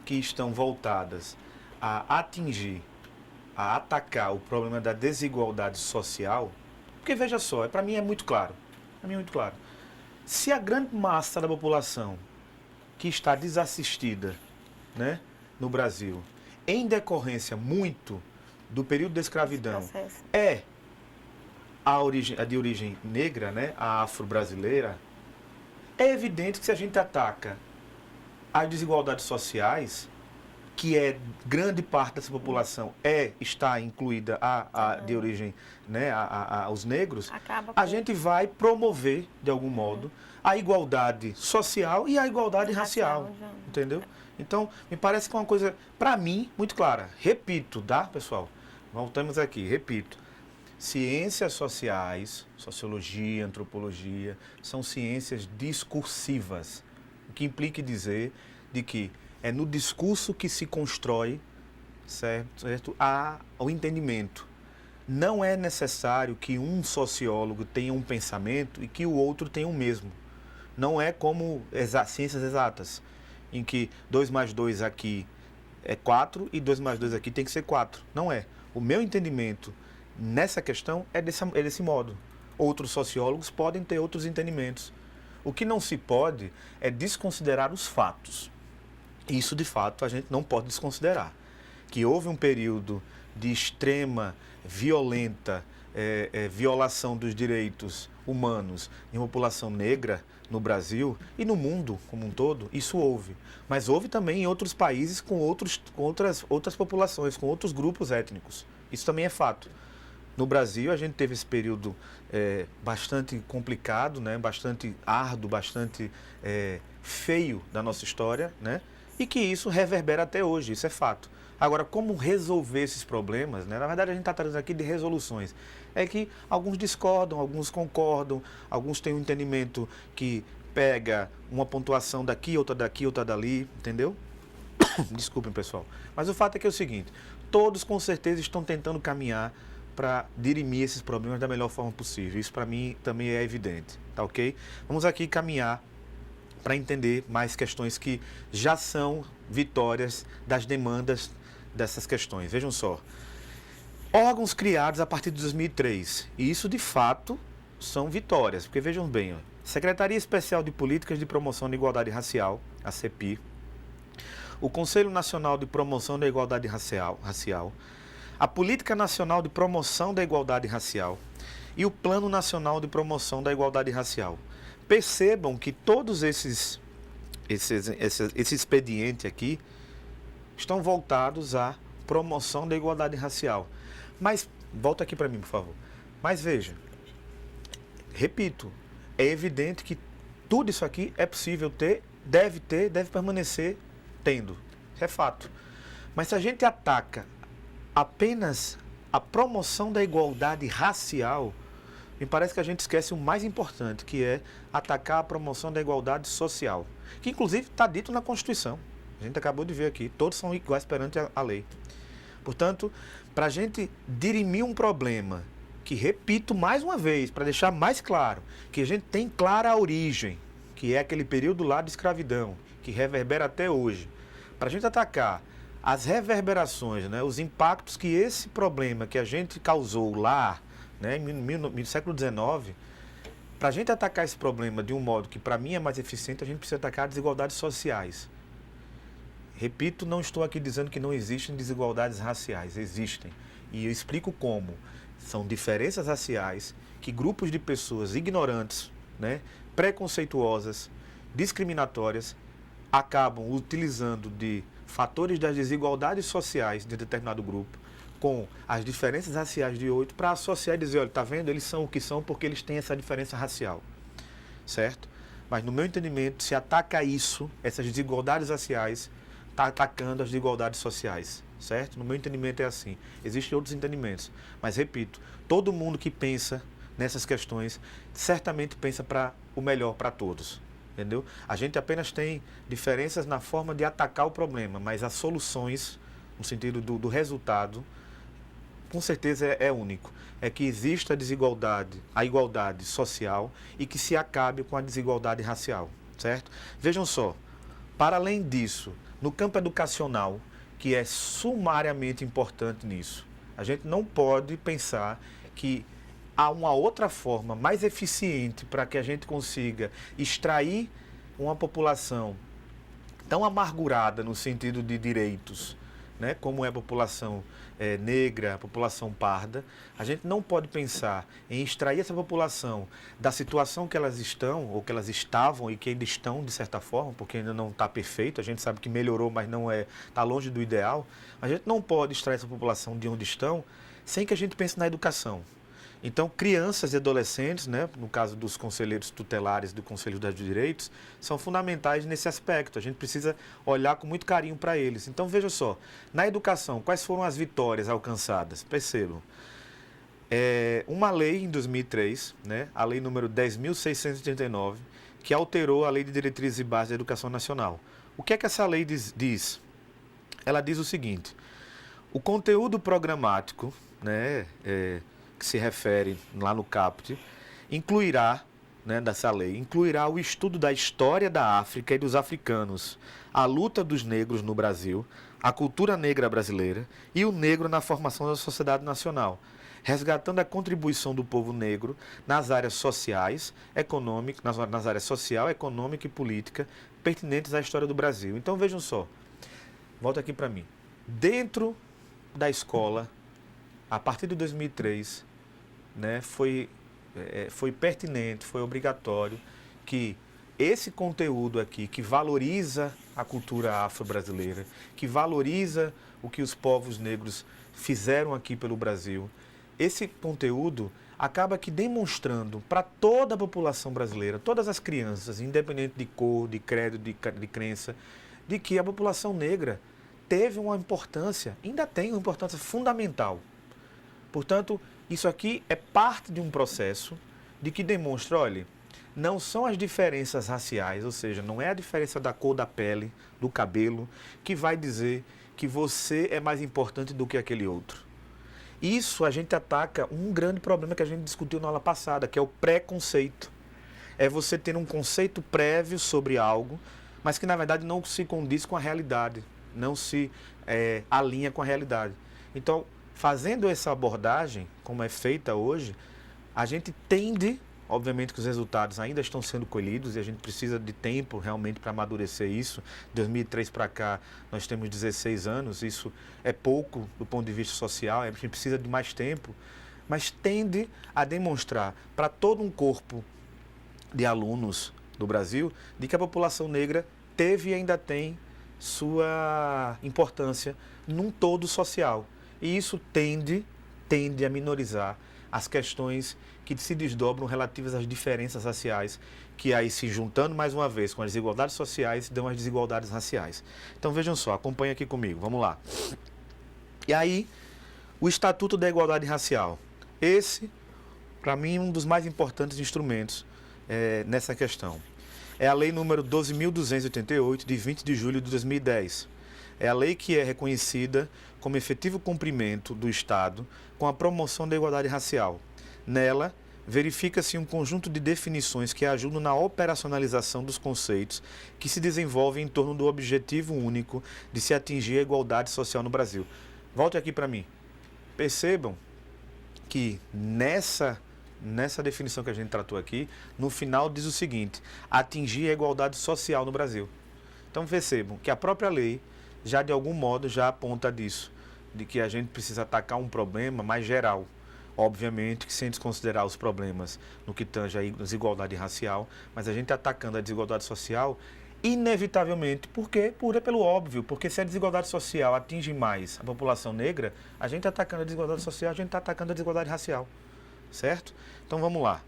Speaker 2: que estão voltadas a atingir, a atacar o problema da desigualdade social, porque veja só, para mim é muito claro, se a grande massa da população que está desassistida, né, no Brasil, em decorrência muito do período da escravidão, é a de origem negra, né, a afro-brasileira, é evidente que se a gente ataca as desigualdades sociais, que é grande parte dessa população está incluída de origem, né, os negros, a gente vai promover, de algum modo, a igualdade social e a igualdade racial, entendeu? Então, me parece que é uma coisa, para mim, muito clara. Repito, tá, pessoal? Voltamos aqui, repito. Ciências sociais, sociologia, antropologia, são ciências discursivas, o que implica dizer de que é no discurso que se constrói, certo, o entendimento. Não é necessário que um sociólogo tenha um pensamento e que o outro tenha o mesmo. Não é como ciências exatas, em que 2 mais 2 aqui é 4 e 2 mais 2 aqui tem que ser 4. Não é. O meu entendimento nessa questão é desse modo. Outros sociólogos podem ter outros entendimentos. O que não se pode é desconsiderar os fatos. Isso, de fato, a gente não pode desconsiderar. Que houve um período de extrema, violenta violação dos direitos humanos em população negra no Brasil e no mundo como um todo, isso houve. Mas houve também em outros países com outras populações, com outros grupos étnicos. Isso também é fato. No Brasil, a gente teve esse período bastante complicado, né? Bastante árduo, bastante feio da nossa história, né? E que isso reverbera até hoje, isso é fato. Agora, como resolver esses problemas, né? Na verdade, a gente está tratando aqui de resoluções. É que alguns discordam, alguns concordam, alguns têm um entendimento que pega uma pontuação daqui, outra dali, entendeu? Desculpem, pessoal. Mas o fato é que é o seguinte, todos com certeza estão tentando caminhar para dirimir esses problemas da melhor forma possível. Isso para mim também é evidente, tá ok? Vamos aqui caminhar para entender mais questões que já são vitórias das demandas dessas questões. Vejam só, órgãos criados a partir de 2003, e isso de fato são vitórias, porque vejam bem, Secretaria Especial de Políticas de Promoção da Igualdade Racial, a CEPI, o Conselho Nacional de Promoção da Igualdade Racial, a Política Nacional de Promoção da Igualdade Racial e o Plano Nacional de Promoção da Igualdade Racial. Percebam que todos esse expediente aqui estão voltados à promoção da igualdade racial. Mas, volta aqui para mim, por favor. Mas veja, repito, é evidente que tudo isso aqui é possível ter, deve permanecer tendo. Isso é fato. Mas se a gente ataca apenas a promoção da igualdade racial, me parece que a gente esquece o mais importante, que é atacar a promoção da igualdade social, que inclusive está dito na Constituição. A gente acabou de ver aqui, todos são iguais perante a lei. Portanto, para a gente dirimir um problema, que repito mais uma vez, para deixar mais claro, que a gente tem clara a origem, que é aquele período lá de escravidão, que reverbera até hoje. Para a gente atacar as reverberações, né, os impactos que esse problema que a gente causou lá, né, no século XIX, para a gente atacar esse problema de um modo que para mim é mais eficiente, a gente precisa atacar desigualdades sociais. Repito, não estou aqui dizendo que não existem desigualdades raciais, existem. E eu explico como. São diferenças raciais que grupos de pessoas ignorantes, né, preconceituosas, discriminatórias, acabam utilizando de fatores das desigualdades sociais de determinado grupo com as diferenças raciais de outro para associar e dizer, olha, tá vendo? Eles são o que são porque eles têm essa diferença racial, certo? Mas no meu entendimento, se ataca isso, essas desigualdades raciais, está atacando as desigualdades sociais, certo? No meu entendimento é assim. Existem outros entendimentos, mas repito, todo mundo que pensa nessas questões certamente pensa para o melhor para todos, entendeu? A gente apenas tem diferenças na forma de atacar o problema, mas as soluções, no sentido do resultado, com certeza é único. É que exista a igualdade social e que se acabe com a desigualdade racial, certo? Vejam só, para além disso, no campo educacional, que é sumariamente importante nisso, a gente não pode pensar que há uma outra forma mais eficiente para que a gente consiga extrair uma população tão amargurada no sentido de direitos, né, como é a população negra, a população parda. A gente não pode pensar em extrair essa população da situação que elas estão, ou que elas estavam e que ainda estão, de certa forma, porque ainda não está perfeito. A gente sabe que melhorou, mas não está longe do ideal. A gente não pode extrair essa população de onde estão sem que a gente pense na educação. Então, crianças e adolescentes, né, no caso dos conselheiros tutelares do Conselho dos Direitos, são fundamentais nesse aspecto. A gente precisa olhar com muito carinho para eles. Então, veja só, na educação, quais foram as vitórias alcançadas? Percebam. Uma lei em 2003, né, a lei número 10.639, que alterou a Lei de Diretrizes e Bases da Educação Nacional. O que é que essa lei diz? Ela diz o seguinte: o conteúdo programático, né, que se refere lá no caput, incluirá, né, dessa lei, incluirá o estudo da história da África e dos africanos, a luta dos negros no Brasil, a cultura negra brasileira e o negro na formação da sociedade nacional, resgatando a contribuição do povo negro nas áreas sociais, econômicas, nas áreas social, econômica e política pertinentes à história do Brasil. Então vejam só, volta aqui para mim. Dentro da escola, a partir de 2003, né, foi pertinente, foi obrigatório que esse conteúdo aqui, que valoriza a cultura afro-brasileira, que valoriza o que os povos negros fizeram aqui pelo Brasil, esse conteúdo acaba que demonstrando para toda a população brasileira, todas as crianças, independente de cor, de credo, de crença, de que a população negra teve uma importância, ainda tem uma importância fundamental. Portanto, isso aqui é parte de um processo de que demonstra, olha, não são as diferenças raciais, ou seja, não é a diferença da cor da pele, do cabelo, que vai dizer que você é mais importante do que aquele outro. Isso a gente ataca um grande problema que a gente discutiu na aula passada, que é o preconceito. É você ter um conceito prévio sobre algo, mas que na verdade não se condiz com a realidade, não se alinha com a realidade. Então, fazendo essa abordagem, como é feita hoje, a gente tende, obviamente que os resultados ainda estão sendo colhidos e a gente precisa de tempo realmente para amadurecer isso. De 2003 para cá, nós temos 16 anos, isso é pouco do ponto de vista social, a gente precisa de mais tempo, mas tende a demonstrar para todo um corpo de alunos do Brasil de que a população negra teve e ainda tem sua importância num todo social. E isso tende a minorizar as questões que se desdobram relativas às diferenças raciais, que aí se juntando mais uma vez com as desigualdades sociais, dão as desigualdades raciais. Então vejam só, acompanha aqui comigo, vamos lá. E aí, o Estatuto da Igualdade Racial. Esse, para mim, um dos mais importantes instrumentos nessa questão. É a lei número 12.288, de 20 de julho de 2010. É a lei que é reconhecida como efetivo cumprimento do Estado com a promoção da igualdade racial. Nela, verifica-se um conjunto de definições que ajudam na operacionalização dos conceitos que se desenvolvem em torno do objetivo único de se atingir a igualdade social no Brasil. Volte aqui para mim. Percebam que nessa definição que a gente tratou aqui, no final diz o seguinte: atingir a igualdade social no Brasil. Então percebam que a própria lei já de algum modo já aponta disso, de que a gente precisa atacar um problema mais geral. Obviamente que sem desconsiderar os problemas no que tange a desigualdade racial, mas a gente atacando a desigualdade social, inevitavelmente, por quê? Pelo óbvio, porque se a desigualdade social atinge mais a população negra, a gente atacando a desigualdade social, a gente está atacando a desigualdade racial, certo? Então vamos lá.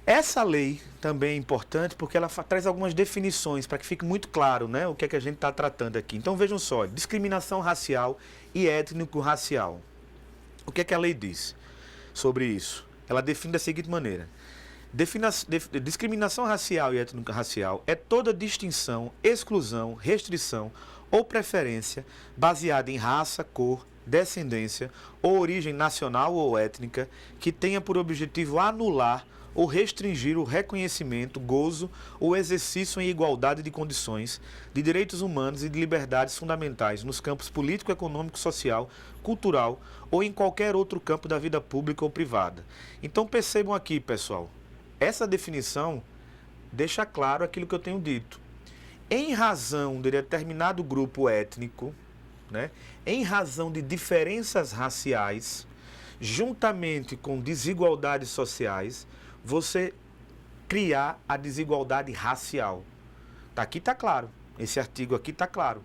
Speaker 2: Essa lei também é importante porque ela traz algumas definições para que fique muito claro, né, o que é que a gente está tratando aqui. Então vejam só, discriminação racial e étnico-racial. O que é que a lei diz sobre isso? Ela define da seguinte maneira: discriminação racial e étnico-racial é toda distinção, exclusão, restrição ou preferência baseada em raça, cor, descendência ou origem nacional ou étnica que tenha por objetivo anular ou restringir o reconhecimento, gozo ou exercício em igualdade de condições, de direitos humanos e de liberdades fundamentais nos campos político, econômico, social, cultural ou em qualquer outro campo da vida pública ou privada. Então percebam aqui, pessoal, essa definição deixa claro aquilo que eu tenho dito. Em razão de determinado grupo étnico, né, em razão de diferenças raciais, juntamente com desigualdades sociais, você criar a desigualdade racial. Aqui está claro, esse artigo aqui está claro,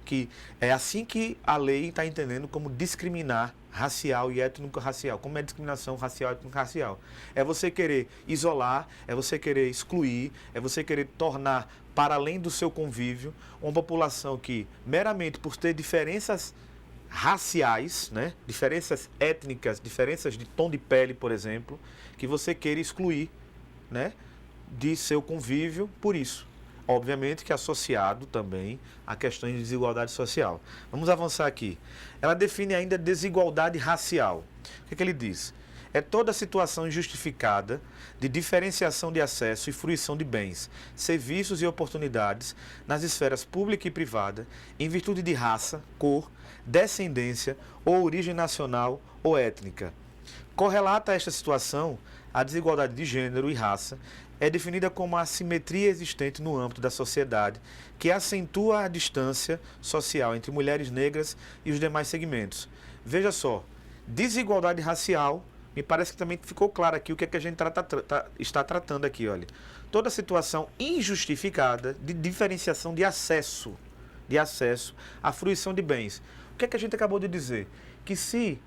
Speaker 2: que é assim que a lei está entendendo como discriminar racial e étnico-racial, como é discriminação racial e étnico-racial. É você querer isolar, é você querer excluir, é você querer tornar para além do seu convívio uma população que, meramente por ter diferenças raciais, né, diferenças étnicas, diferenças de tom de pele, por exemplo, que você queira excluir, né, de seu convívio por isso. Obviamente que associado também a questões de desigualdade social. Vamos avançar aqui. Ela define ainda desigualdade racial. O que ele diz? É toda situação injustificada de diferenciação de acesso e fruição de bens, serviços e oportunidades nas esferas pública e privada, em virtude de raça, cor, descendência ou origem nacional ou étnica. Correlata a esta situação, a desigualdade de gênero e raça é definida como a assimetria existente no âmbito da sociedade que acentua a distância social entre mulheres negras e os demais segmentos. Veja só, desigualdade racial, me parece que também ficou claro aqui o que é que a gente está tratando aqui, olha. Toda situação injustificada de diferenciação de acesso à fruição de bens. O que é que a gente acabou de dizer? Que se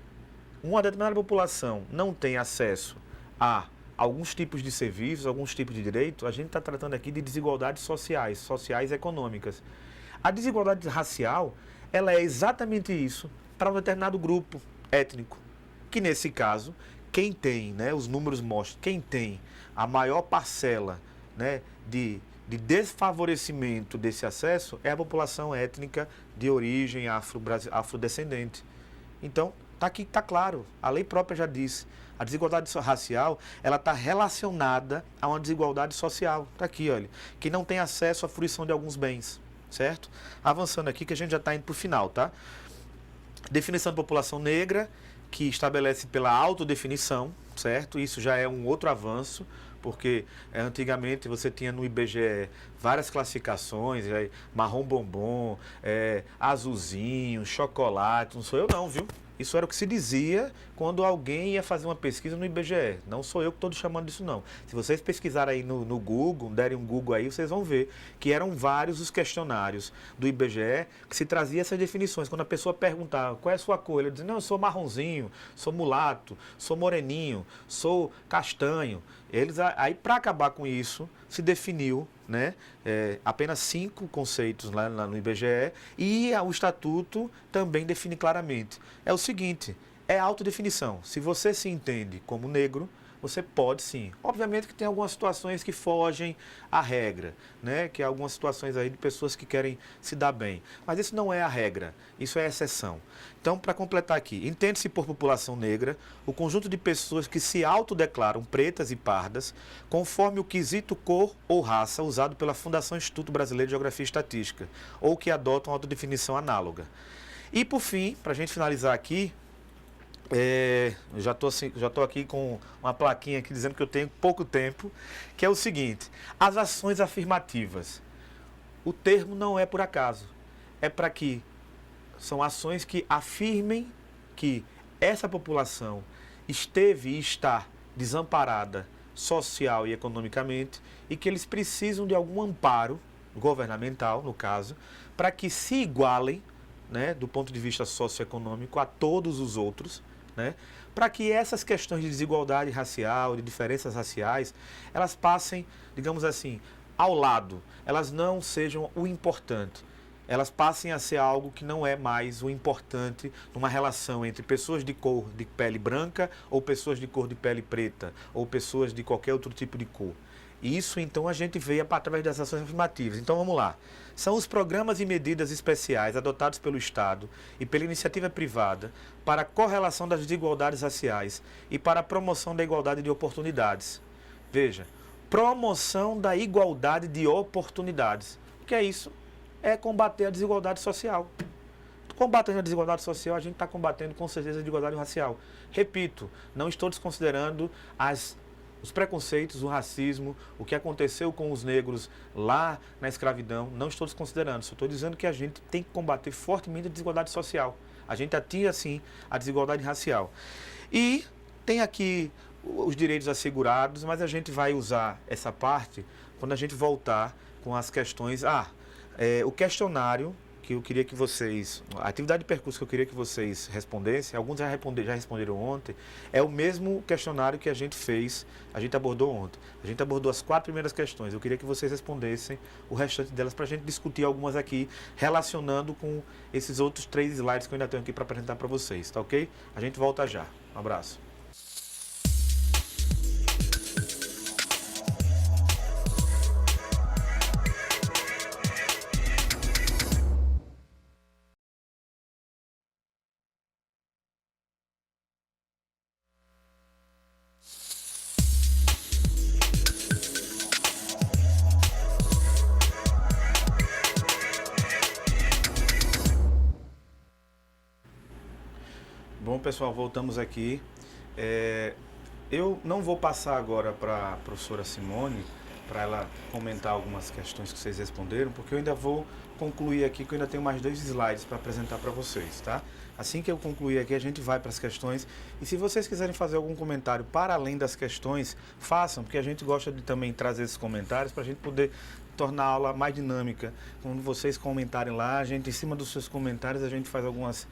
Speaker 2: uma determinada população não tem acesso a alguns tipos de serviços, alguns tipos de direitos, a gente está tratando aqui de desigualdades sociais e econômicas. A desigualdade racial, ela é exatamente isso para um determinado grupo étnico, que nesse caso, quem tem, né, os números mostram, quem tem a maior parcela, né, de desfavorecimento desse acesso é a população étnica de origem afrodescendente. Então, está aqui, está claro, a lei própria já disse, a desigualdade racial, ela está relacionada a uma desigualdade social. Está aqui, olha, que não tem acesso à fruição de alguns bens, certo? Avançando aqui, que a gente já está indo para o final, tá? Definição de população negra, que estabelece pela autodefinição, certo? Isso já é um outro avanço, porque antigamente você tinha no IBGE várias classificações, marrom bombom, azulzinho, chocolate, não sou eu não, viu? Isso era o que se dizia quando alguém ia fazer uma pesquisa no IBGE. Não sou eu que estou chamando disso, não. Se vocês pesquisarem aí no Google, derem um Google aí, vocês vão ver que eram vários os questionários do IBGE que se trazia essas definições. Quando a pessoa perguntava qual é a sua cor, ele dizia, não, eu sou marronzinho, sou mulato, sou moreninho, sou castanho. Aí, para acabar com isso, se definiu, né, apenas 5 conceitos lá no IBGE e o Estatuto também define claramente. É o seguinte, é autodefinição. Se você se entende como negro, você pode sim. Obviamente que tem algumas situações que fogem à regra, né? Que há algumas situações aí de pessoas que querem se dar bem. Mas isso não é a regra, isso é a exceção. Então, para completar aqui, entende-se por população negra o conjunto de pessoas que se autodeclaram pretas e pardas, conforme o quesito cor ou raça usado pela Fundação Instituto Brasileiro de Geografia e Estatística, ou que adotam autodefinição análoga. E, por fim, para a gente finalizar aqui, já estou aqui com uma plaquinha aqui dizendo que eu tenho pouco tempo, que é o seguinte, as ações afirmativas. O termo não é por acaso, é para que são ações que afirmem que essa população esteve e está desamparada social e economicamente e que eles precisam de algum amparo governamental, no caso, para que se igualem, né, do ponto de vista socioeconômico a todos os outros, né, para que essas questões de desigualdade racial, de diferenças raciais, elas passem, digamos assim, ao lado, elas não sejam o importante, elas passem a ser algo que não é mais o importante numa relação entre pessoas de cor de pele branca ou pessoas de cor de pele preta ou pessoas de qualquer outro tipo de cor. Isso, então, a gente vê através das ações afirmativas. Então, vamos lá. São os programas e medidas especiais adotados pelo Estado e pela iniciativa privada para a correlação das desigualdades raciais e para a promoção da igualdade de oportunidades. Veja, promoção da igualdade de oportunidades. O que é isso? É combater a desigualdade social. Combatendo a desigualdade social, a gente está combatendo com certeza a desigualdade racial. Repito, não estou desconsiderando os preconceitos, o racismo, o que aconteceu com os negros lá na escravidão, não estou desconsiderando, só estou dizendo que a gente tem que combater fortemente a desigualdade social. A gente atinge, assim, a desigualdade racial. E tem aqui os direitos assegurados, mas a gente vai usar essa parte quando a gente voltar com as questões. O questionário que eu queria que vocês, a atividade de percurso que eu queria que vocês respondessem, alguns já responderam ontem, é o mesmo questionário que a gente fez, a gente abordou ontem. A gente abordou as 4 primeiras questões, eu queria que vocês respondessem o restante delas para a gente discutir algumas aqui, relacionando com esses outros 3 slides que eu ainda tenho aqui para apresentar para vocês, tá ok? A gente volta já. Um abraço. Bom, pessoal, voltamos aqui. Eu não vou passar agora para a professora Simone, para ela comentar algumas questões que vocês responderam, porque eu ainda vou concluir aqui, que eu ainda tenho mais 2 slides para apresentar para vocês, tá? Assim que eu concluir aqui, a gente vai para as questões. E se vocês quiserem fazer algum comentário para além das questões, façam, porque a gente gosta de também trazer esses comentários para a gente poder tornar a aula mais dinâmica. Quando vocês comentarem lá, a gente, em cima dos seus comentários, a gente faz alguns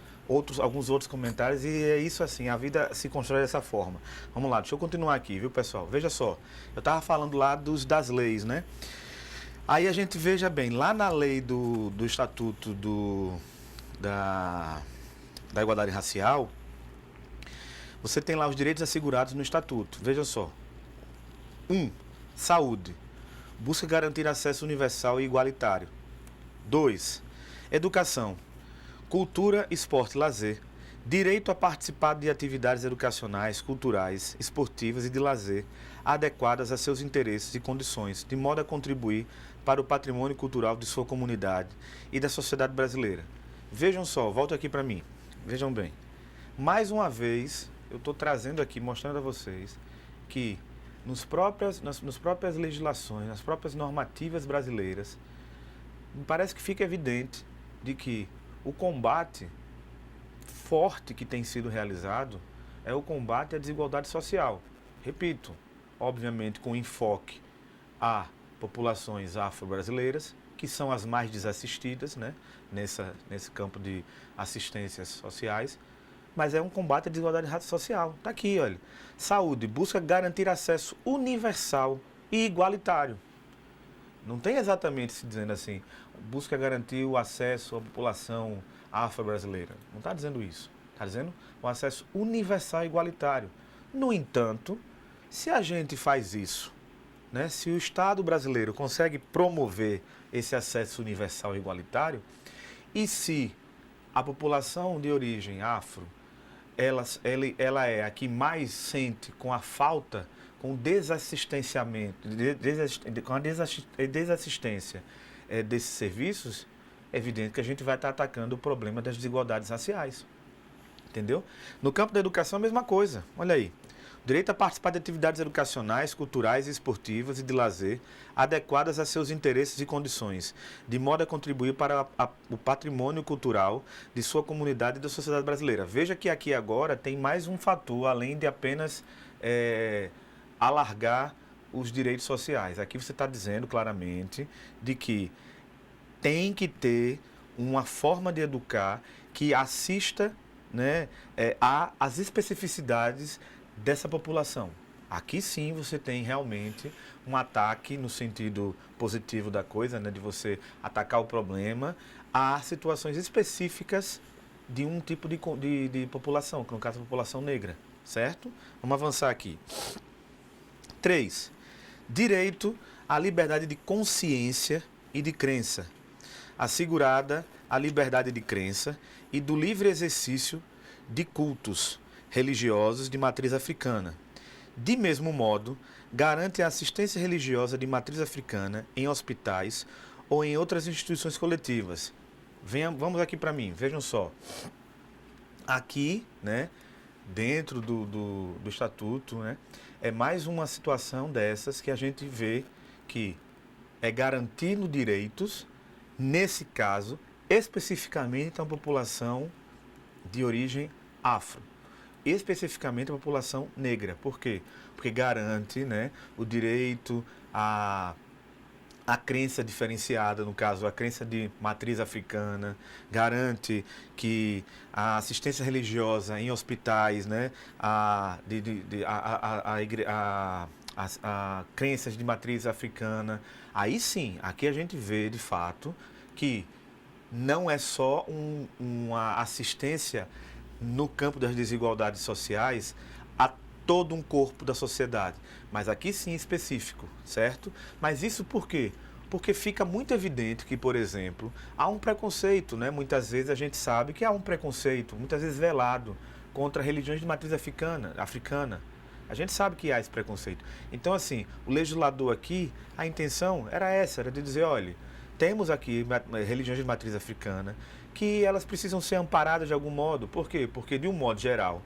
Speaker 2: outros comentários, e é isso assim, a vida se constrói dessa forma. Vamos lá, deixa eu continuar aqui, viu, pessoal? Veja só, eu estava falando lá das leis, né? Aí a gente veja bem, lá na lei do Estatuto da Igualdade Racial, você tem lá os direitos assegurados no Estatuto. Veja só. 1. Saúde. Busca garantir acesso universal e igualitário. 2. Educação. Cultura, esporte e lazer. Direito a participar de atividades educacionais, culturais, esportivas e de lazer adequadas a seus interesses e condições, de modo a contribuir para o patrimônio cultural de sua comunidade e da sociedade brasileira. Vejam só, volta aqui para mim. Vejam bem. Mais uma vez, eu estou trazendo aqui, mostrando a vocês, que nas próprias legislações, nas próprias normativas brasileiras, me parece que fica evidente de que o combate forte que tem sido realizado é o combate à desigualdade social. Repito, obviamente com enfoque a populações afro-brasileiras, que são as mais desassistidas, né, nesse campo de assistências sociais, mas é um combate à desigualdade social. Está aqui, olha. Saúde, busca garantir acesso universal e igualitário. Não tem exatamente se dizendo assim, busca garantir o acesso à população afro-brasileira. Não está dizendo isso. Está dizendo o acesso universal e igualitário. No entanto, se a gente faz isso, né, se o Estado brasileiro consegue promover esse acesso universal e igualitário, e se a população de origem afro, ela é a que mais sente com a falta, com o desassistenciamento, com a desassistência desses serviços, é evidente que a gente vai estar atacando o problema das desigualdades raciais. Entendeu? No campo da educação, a mesma coisa. Olha aí. Direito a participar de atividades educacionais, culturais, esportivas e de lazer adequadas a seus interesses e condições, de modo a contribuir para o patrimônio cultural de sua comunidade e da sociedade brasileira. Veja que aqui agora tem mais um fator, além de apenas alargar os direitos sociais. Aqui você está dizendo claramente de que tem que ter uma forma de educar que assista, né, às especificidades dessa população. Aqui sim você tem realmente um ataque no sentido positivo da coisa, né, de você atacar o problema a situações específicas de um tipo de população, que no caso é a população negra, certo? Vamos avançar aqui. 3. Direito à liberdade de consciência e de crença. Assegurada a liberdade de crença e do livre exercício de cultos religiosos de matriz africana. De mesmo modo, garante a assistência religiosa de matriz africana em hospitais ou em outras instituições coletivas. Vamos aqui para mim, vejam só. Aqui, né, dentro do estatuto, né, é mais uma situação dessas que a gente vê que é garantindo direitos, nesse caso, especificamente a população de origem afro, especificamente a população negra. Por quê? Porque garante, né, o direito a crença diferenciada, no caso, a crença de matriz africana, garante que a assistência religiosa em hospitais, né, a crenças de matriz africana. Aí sim, aqui a gente vê, de fato, que não é só uma assistência no campo das desigualdades sociais a todo um corpo da sociedade, mas aqui sim específico, certo? Mas isso por quê? Porque fica muito evidente que, por exemplo, há um preconceito, né? Muitas vezes a gente sabe que há um preconceito, muitas vezes velado, contra religiões de matriz africana. A gente sabe que há esse preconceito. Então, assim, o legislador aqui, a intenção era essa, era de dizer, olha, temos aqui religiões de matriz africana que elas precisam ser amparadas de algum modo. Por quê? Porque, de um modo geral,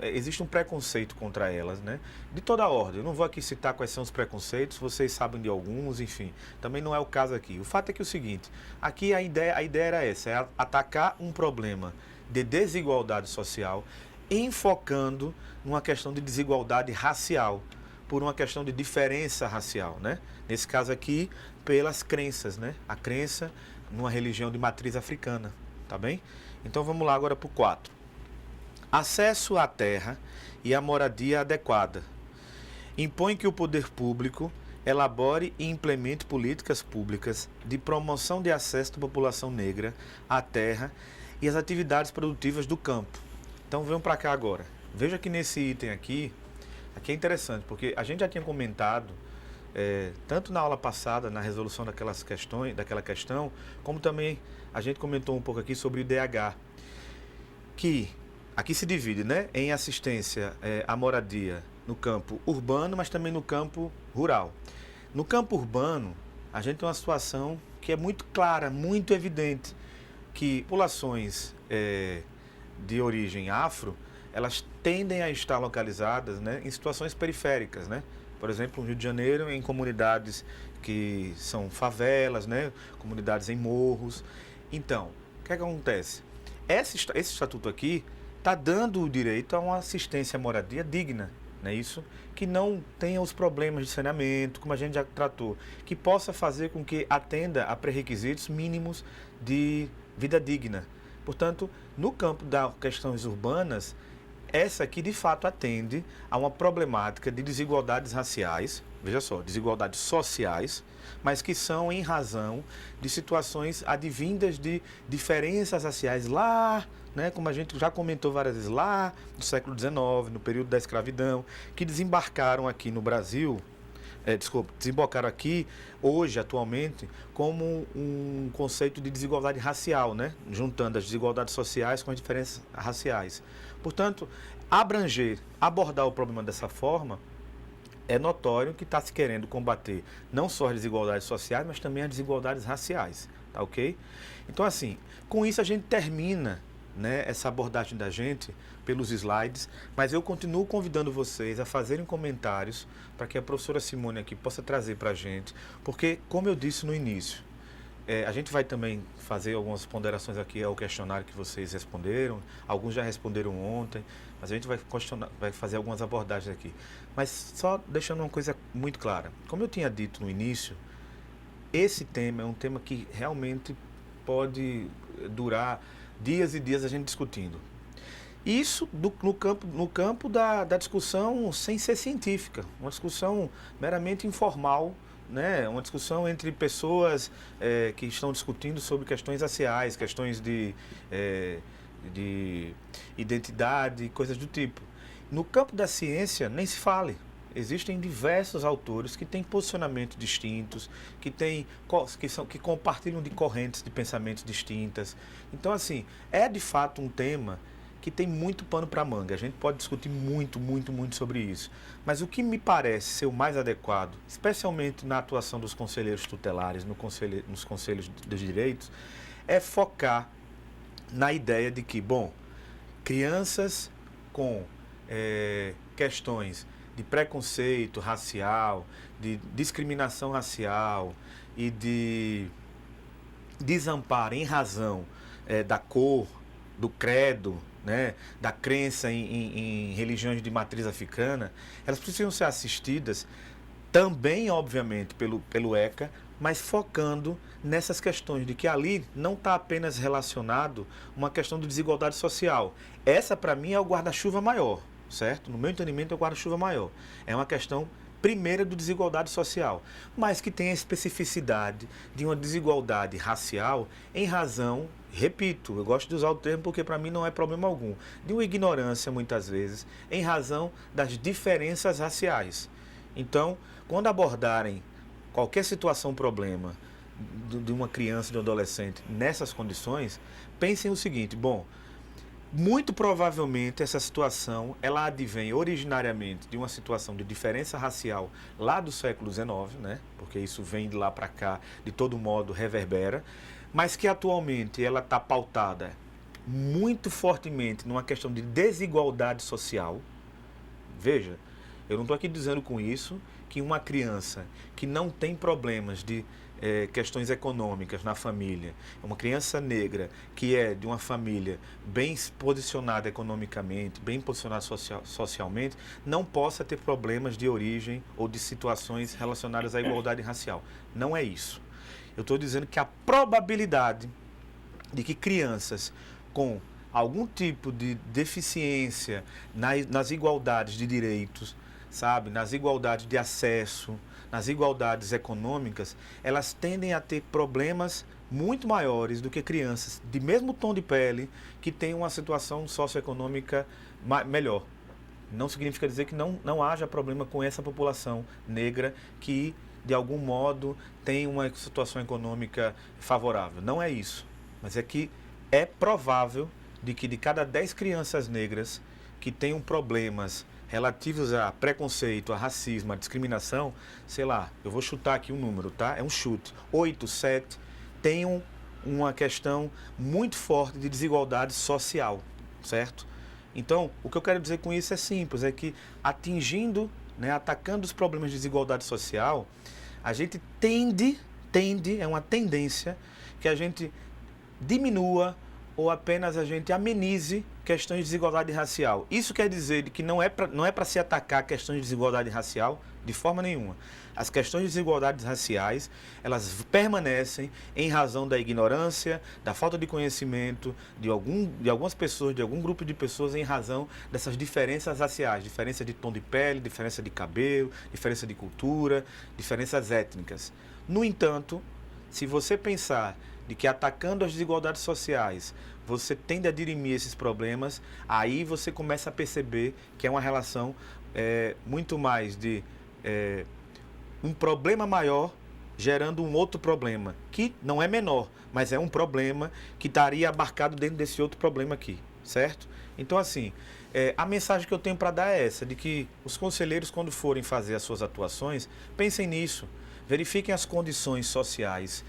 Speaker 2: existe um preconceito contra elas, né? De toda ordem. Eu não vou aqui citar quais são os preconceitos, vocês sabem de alguns, enfim. Também não é o caso aqui. O fato é que é o seguinte, aqui a ideia era essa, é atacar um problema de desigualdade social, enfocando numa questão de desigualdade racial, por uma questão de diferença racial, né? Nesse caso aqui, pelas crenças, né? A crença numa religião de matriz africana, tá bem? Então vamos lá agora para o 4. Acesso à terra e à moradia adequada. Impõe que o poder público elabore e implemente políticas públicas de promoção de acesso da população negra à terra e às atividades produtivas do campo. Então vamos para cá agora. Veja que nesse item aqui é interessante, porque a gente já tinha comentado, tanto na aula passada, na resolução daquela questão, como também a gente comentou um pouco aqui sobre o IDH, que aqui se divide, né, em assistência à moradia no campo urbano, mas também no campo rural. No campo urbano, a gente tem uma situação que é muito clara, muito evidente, que populações de origem afro, elas tendem a estar localizadas, né, em situações periféricas, né? Por exemplo, no Rio de Janeiro, em comunidades que são favelas, né, comunidades em morros. Então, o que é que acontece? Esse estatuto aqui está dando o direito a uma assistência à moradia digna, não é isso? Que não tenha os problemas de saneamento, como a gente já tratou, que possa fazer com que atenda a pré-requisitos mínimos de vida digna. Portanto, no campo das questões urbanas, essa aqui de fato atende a uma problemática de desigualdades raciais, veja só, desigualdades sociais, mas que são em razão de situações advindas de diferenças raciais lá, né, como a gente já comentou várias vezes, lá no século XIX, no período da escravidão, que desembarcaram aqui no Brasil, desembocaram aqui, hoje, atualmente, como um conceito de desigualdade racial, né? Juntando as desigualdades sociais com as diferenças raciais. Portanto, abordar o problema dessa forma, é notório que está se querendo combater não só as desigualdades sociais, mas também as desigualdades raciais, tá ok? Então, assim, com isso a gente termina, né, essa abordagem da gente pelos slides, mas eu continuo convidando vocês a fazerem comentários para que a professora Simone aqui possa trazer para a gente, porque, como eu disse no início, a gente vai também fazer algumas ponderações aqui ao questionário que vocês responderam, alguns já responderam ontem, mas a gente vai fazer algumas abordagens aqui. Mas só deixando uma coisa muito clara, como eu tinha dito no início, esse tema é um tema que realmente pode durar dias e dias a gente discutindo. Isso no campo da discussão sem ser científica, uma discussão meramente informal, né? Uma discussão entre pessoas que estão discutindo sobre questões raciais, questões de identidade, coisas do tipo. No campo da ciência, nem se fale. Existem diversos autores que têm posicionamentos distintos, que compartilham de correntes de pensamentos distintas. Então, assim, é de fato um tema que tem muito pano para manga. A gente pode discutir muito sobre isso. Mas o que me parece ser o mais adequado, especialmente na atuação dos conselheiros tutelares, nos conselhos dos direitos, é focar na ideia de que, bom, crianças com questões de preconceito racial, de discriminação racial e de desamparo em razão da cor, do credo, né, da crença em religiões de matriz africana, elas precisam ser assistidas também, obviamente, pelo ECA, mas focando nessas questões de que ali não está apenas relacionado uma questão de desigualdade social. Essa, para mim, é o guarda-chuva maior, certo? No meu entendimento, é o guarda-chuva maior. É uma questão primeira de desigualdade social, mas que tem a especificidade de uma desigualdade racial em razão, repito, eu gosto de usar o termo porque para mim não é problema algum, de uma ignorância, muitas vezes, em razão das diferenças raciais. Então, quando abordarem qualquer situação, problema de uma criança, de um adolescente nessas condições, pensem o seguinte, bom, muito provavelmente essa situação, ela advém originariamente de uma situação de diferença racial lá do século XIX, né? Porque isso vem de lá para cá, de todo modo reverbera, mas que atualmente ela está pautada muito fortemente numa questão de desigualdade social. Veja, eu não estou aqui dizendo com isso que uma criança que não tem problemas de questões econômicas na família, uma criança negra que é de uma família bem posicionada economicamente, bem posicionada socialmente, não possa ter problemas de origem ou de situações relacionadas à igualdade racial. Não é isso. Eu estou dizendo que a probabilidade de que crianças com algum tipo de deficiência nas igualdades de direitos, sabe, nas igualdades de acesso, nas igualdades econômicas, elas tendem a ter problemas muito maiores do que crianças de mesmo tom de pele que têm uma situação socioeconômica melhor. Não significa dizer que não haja problema com essa população negra que, de algum modo, tem uma situação econômica favorável. Não é isso. Mas é que é provável de que de cada 10 crianças negras que tenham problemas relativos a preconceito, a racismo, a discriminação, sei lá, eu vou chutar aqui um número, tá? É um chute. 8, 7 tenham uma questão muito forte de desigualdade social, certo? Então, o que eu quero dizer com isso é simples, é que atingindo, né, atacando os problemas de desigualdade social, a gente tende, é uma tendência que a gente diminua ou apenas a gente amenize questões de desigualdade racial. Isso quer dizer que não é para se atacar questões de desigualdade racial de forma nenhuma. As questões de desigualdades raciais, elas permanecem em razão da ignorância, da falta de conhecimento de algumas pessoas, de algum grupo de pessoas, em razão dessas diferenças raciais, diferença de tom de pele, diferença de cabelo, diferença de cultura, diferenças étnicas. No entanto, se você pensar de que atacando as desigualdades sociais você tende a dirimir esses problemas, aí você começa a perceber que é uma relação muito mais de um problema maior gerando um outro problema, que não é menor, mas é um problema que estaria abarcado dentro desse outro problema aqui, certo? Então, assim, a mensagem que eu tenho para dar é essa, de que os conselheiros, quando forem fazer as suas atuações, pensem nisso, verifiquem as condições sociais,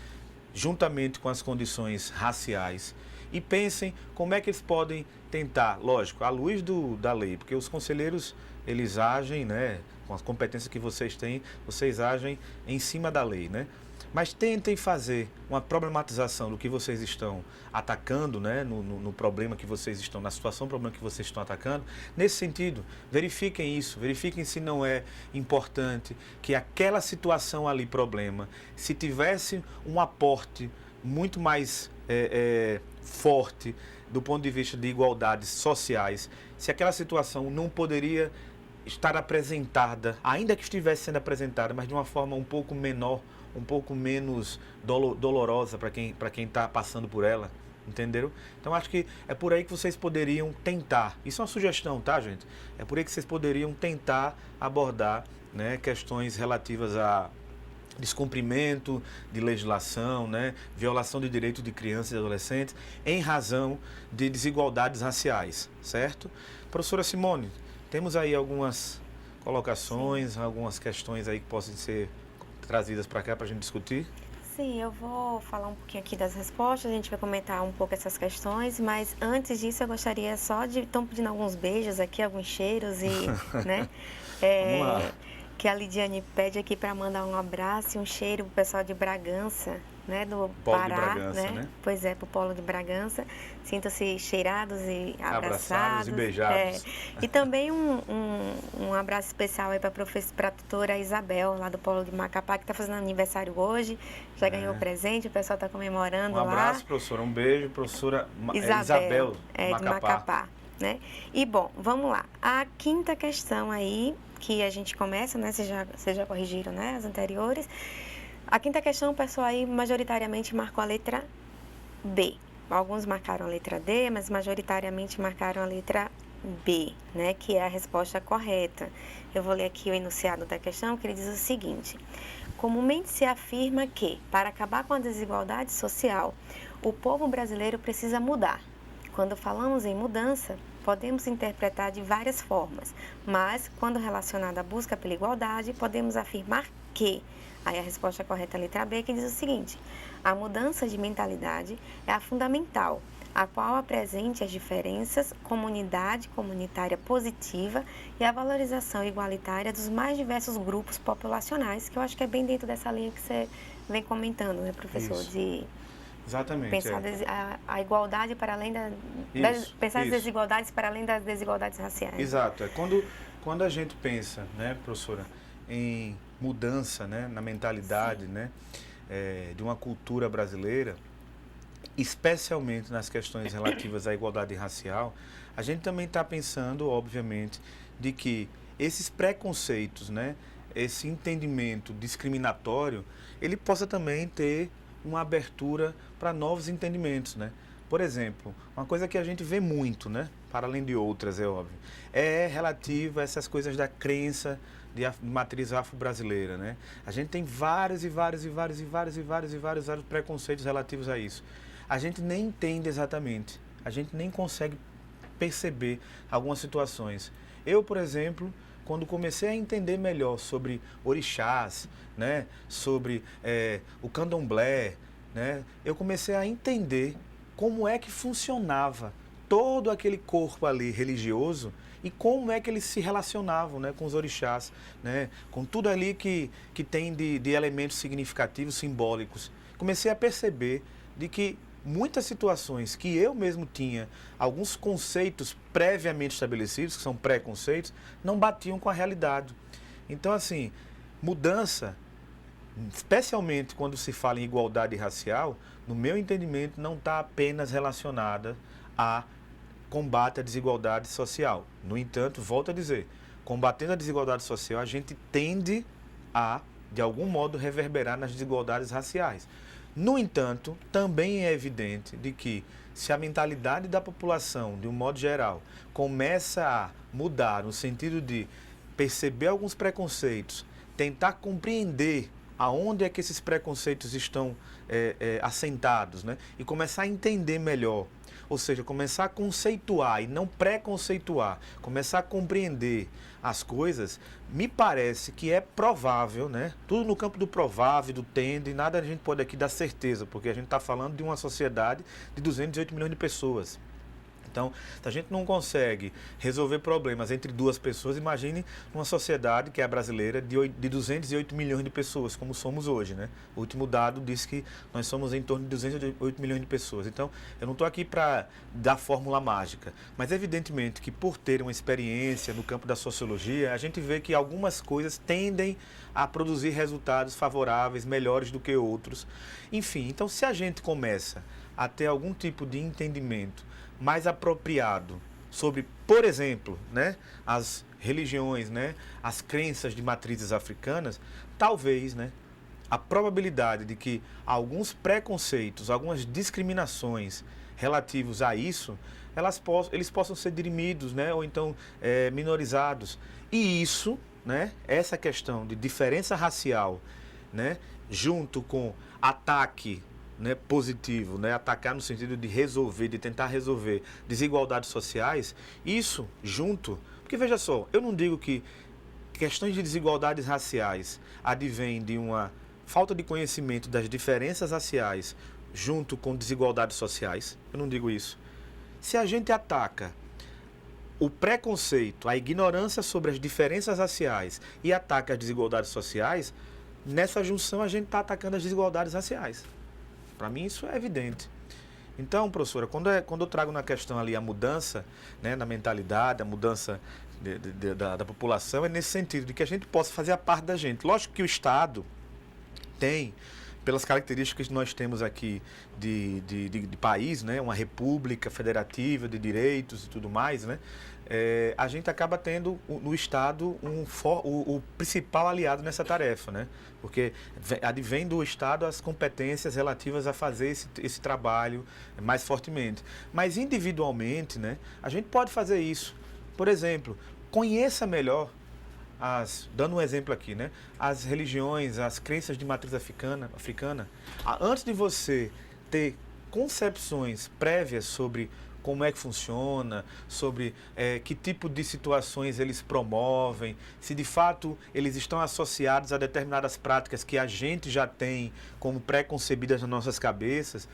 Speaker 2: juntamente com as condições raciais, e pensem como é que eles podem tentar, lógico, à luz da lei, porque os conselheiros, eles agem, né, com as competências que vocês têm, vocês agem em cima da lei, né? Mas tentem fazer uma problematização do que vocês estão atacando, né, no problema que vocês estão, na situação, problema que vocês estão atacando. Nesse sentido, verifiquem isso, verifiquem se não é importante que aquela situação ali, problema, se tivesse um aporte muito mais forte do ponto de vista de igualdades sociais, se aquela situação não poderia estar apresentada, ainda que estivesse sendo apresentada, mas de uma forma um pouco menor, um pouco menos dolorosa para quem está passando por ela, Entenderam? Então, acho que é por aí que vocês poderiam tentar. Isso é uma sugestão, tá, gente? É por aí que vocês poderiam tentar abordar, né, questões relativas a descumprimento de legislação, né, violação de direitos de crianças e adolescentes em razão de desigualdades raciais, certo? Professora Simone, temos aí algumas colocações, algumas questões aí que possam ser trazidas para cá para a gente discutir?
Speaker 3: Sim, eu vou falar um pouquinho aqui das respostas, a gente vai comentar um pouco essas questões, mas antes disso eu gostaria só de... Estão pedindo alguns beijos aqui, alguns cheiros e, né?
Speaker 2: Vamos lá.
Speaker 3: Que a Lidiane pede aqui para mandar um abraço e um cheiro pro pessoal de Bragança, né? Do
Speaker 2: Polo de
Speaker 3: Pará,
Speaker 2: Bragança, né?
Speaker 3: Pois é, pro Polo de Bragança. Sintam-se cheirados e abraçados.
Speaker 2: E beijados.
Speaker 3: E também um abraço especial aí para a tutora Isabel, lá do Polo de Macapá, que está fazendo aniversário hoje. Já ganhou presente, o pessoal está comemorando lá.
Speaker 2: Um abraço, professora. Um beijo, professora
Speaker 3: Isabel
Speaker 2: de
Speaker 3: Macapá. Né? E, bom, vamos lá. A quinta questão aí, que a gente começa, né? Vocês já corrigiram, né? As anteriores. A quinta questão, o pessoal aí majoritariamente marcou a letra B. Alguns marcaram a letra D, mas majoritariamente marcaram a letra B, né? Que é a resposta correta. Eu vou ler aqui o enunciado da questão, que ele diz o seguinte: comumente se afirma que, para acabar com a desigualdade social, o povo brasileiro precisa mudar. Quando falamos em mudança, podemos interpretar de várias formas, mas, quando relacionada à busca pela igualdade, podemos afirmar que, aí a resposta correta é a letra B, que diz o seguinte: a mudança de mentalidade é a fundamental, a qual apresente as diferenças, comunitária positiva e a valorização igualitária dos mais diversos grupos populacionais, que eu acho que é bem dentro dessa linha que você vem comentando, né, professor?
Speaker 2: Isso. Exatamente.
Speaker 3: Pensar a igualdade para além pensar as desigualdades para além das desigualdades raciais.
Speaker 2: Exato. Quando a gente pensa, né, professora, em mudança, né, na mentalidade, né, de uma cultura brasileira, especialmente nas questões relativas à igualdade racial, a gente também está pensando, obviamente, de que esses preconceitos, né, esse entendimento discriminatório, ele possa também ter uma abertura para novos entendimentos, né? Por exemplo, uma coisa que a gente vê muito, né, para além de outras, é óbvio, é relativa a essas coisas da crença de matriz afro-brasileira, né? A gente tem vários preconceitos relativos a isso. A gente nem entende exatamente, a gente nem consegue perceber algumas situações. Eu, por exemplo, quando comecei a entender melhor sobre orixás, né, sobre o candomblé, né, eu comecei a entender como é que funcionava todo aquele corpo ali religioso e como é que eles se relacionavam, né, com os orixás, né, com tudo ali que tem de elementos significativos, simbólicos. Comecei a perceber de que muitas situações que eu mesmo tinha, alguns conceitos previamente estabelecidos, que são preconceitos, não batiam com a realidade. Então, assim, mudança, especialmente quando se fala em igualdade racial, no meu entendimento, não está apenas relacionada a combate à desigualdade social. No entanto, volto a dizer, combatendo a desigualdade social, a gente tende a, de algum modo, reverberar nas desigualdades raciais. No entanto, também é evidente de que se a mentalidade da população, de um modo geral, começa a mudar no sentido de perceber alguns preconceitos, tentar compreender aonde é que esses preconceitos estão assentados, né? E começar a entender melhor, ou seja, começar a conceituar e não preconceituar, começar a compreender as coisas, me parece que é provável, né? Tudo no campo do provável, do tende, nada a gente pode aqui dar certeza, porque a gente está falando de uma sociedade de 208 milhões de pessoas. Então, se a gente não consegue resolver problemas entre duas pessoas, imagine uma sociedade, que é a brasileira, de 208 milhões de pessoas, como somos hoje, né? O último dado diz que nós somos em torno de 208 milhões de pessoas. Então, eu não estou aqui para dar fórmula mágica, mas evidentemente que por ter uma experiência no campo da sociologia, a gente vê que algumas coisas tendem a produzir resultados favoráveis, melhores do que outros. Enfim, então se a gente começa a ter algum tipo de entendimento mais apropriado sobre, por exemplo, né, as religiões, né, as crenças de matrizes africanas, talvez, né, a probabilidade de que alguns preconceitos, algumas discriminações relativos a isso, eles possam ser dirimidos, né, ou então minorizados. E isso, né, essa questão de diferença racial, né, junto com ataque, né, positivo, né, atacar no sentido de resolver, de tentar resolver desigualdades sociais, isso junto, porque veja só, eu não digo que questões de desigualdades raciais advêm de uma falta de conhecimento das diferenças raciais junto com desigualdades sociais, eu não digo isso. Se a gente ataca o preconceito, a ignorância sobre as diferenças raciais e ataca as desigualdades sociais, nessa junção a gente está atacando as desigualdades raciais. Para mim isso é evidente. Então, professora, quando eu trago na questão ali a mudança, né, na mentalidade, a mudança da população, é nesse sentido, de que a gente possa fazer a parte da gente. Lógico que o Estado tem, pelas características que nós temos aqui de país, né, uma república federativa de direitos e tudo mais, né, a gente acaba tendo no Estado o principal aliado nessa tarefa, né, porque advém do Estado as competências relativas a fazer esse trabalho mais fortemente. Mas individualmente, né, a gente pode fazer isso. Por exemplo, conheça melhor dando um exemplo aqui, né? As religiões, as crenças de matriz africana. Antes de você ter concepções prévias sobre como é que funciona, sobre que tipo de situações eles promovem, se de fato eles estão associados a determinadas práticas que a gente já tem como pré-concebidas nas nossas cabeças,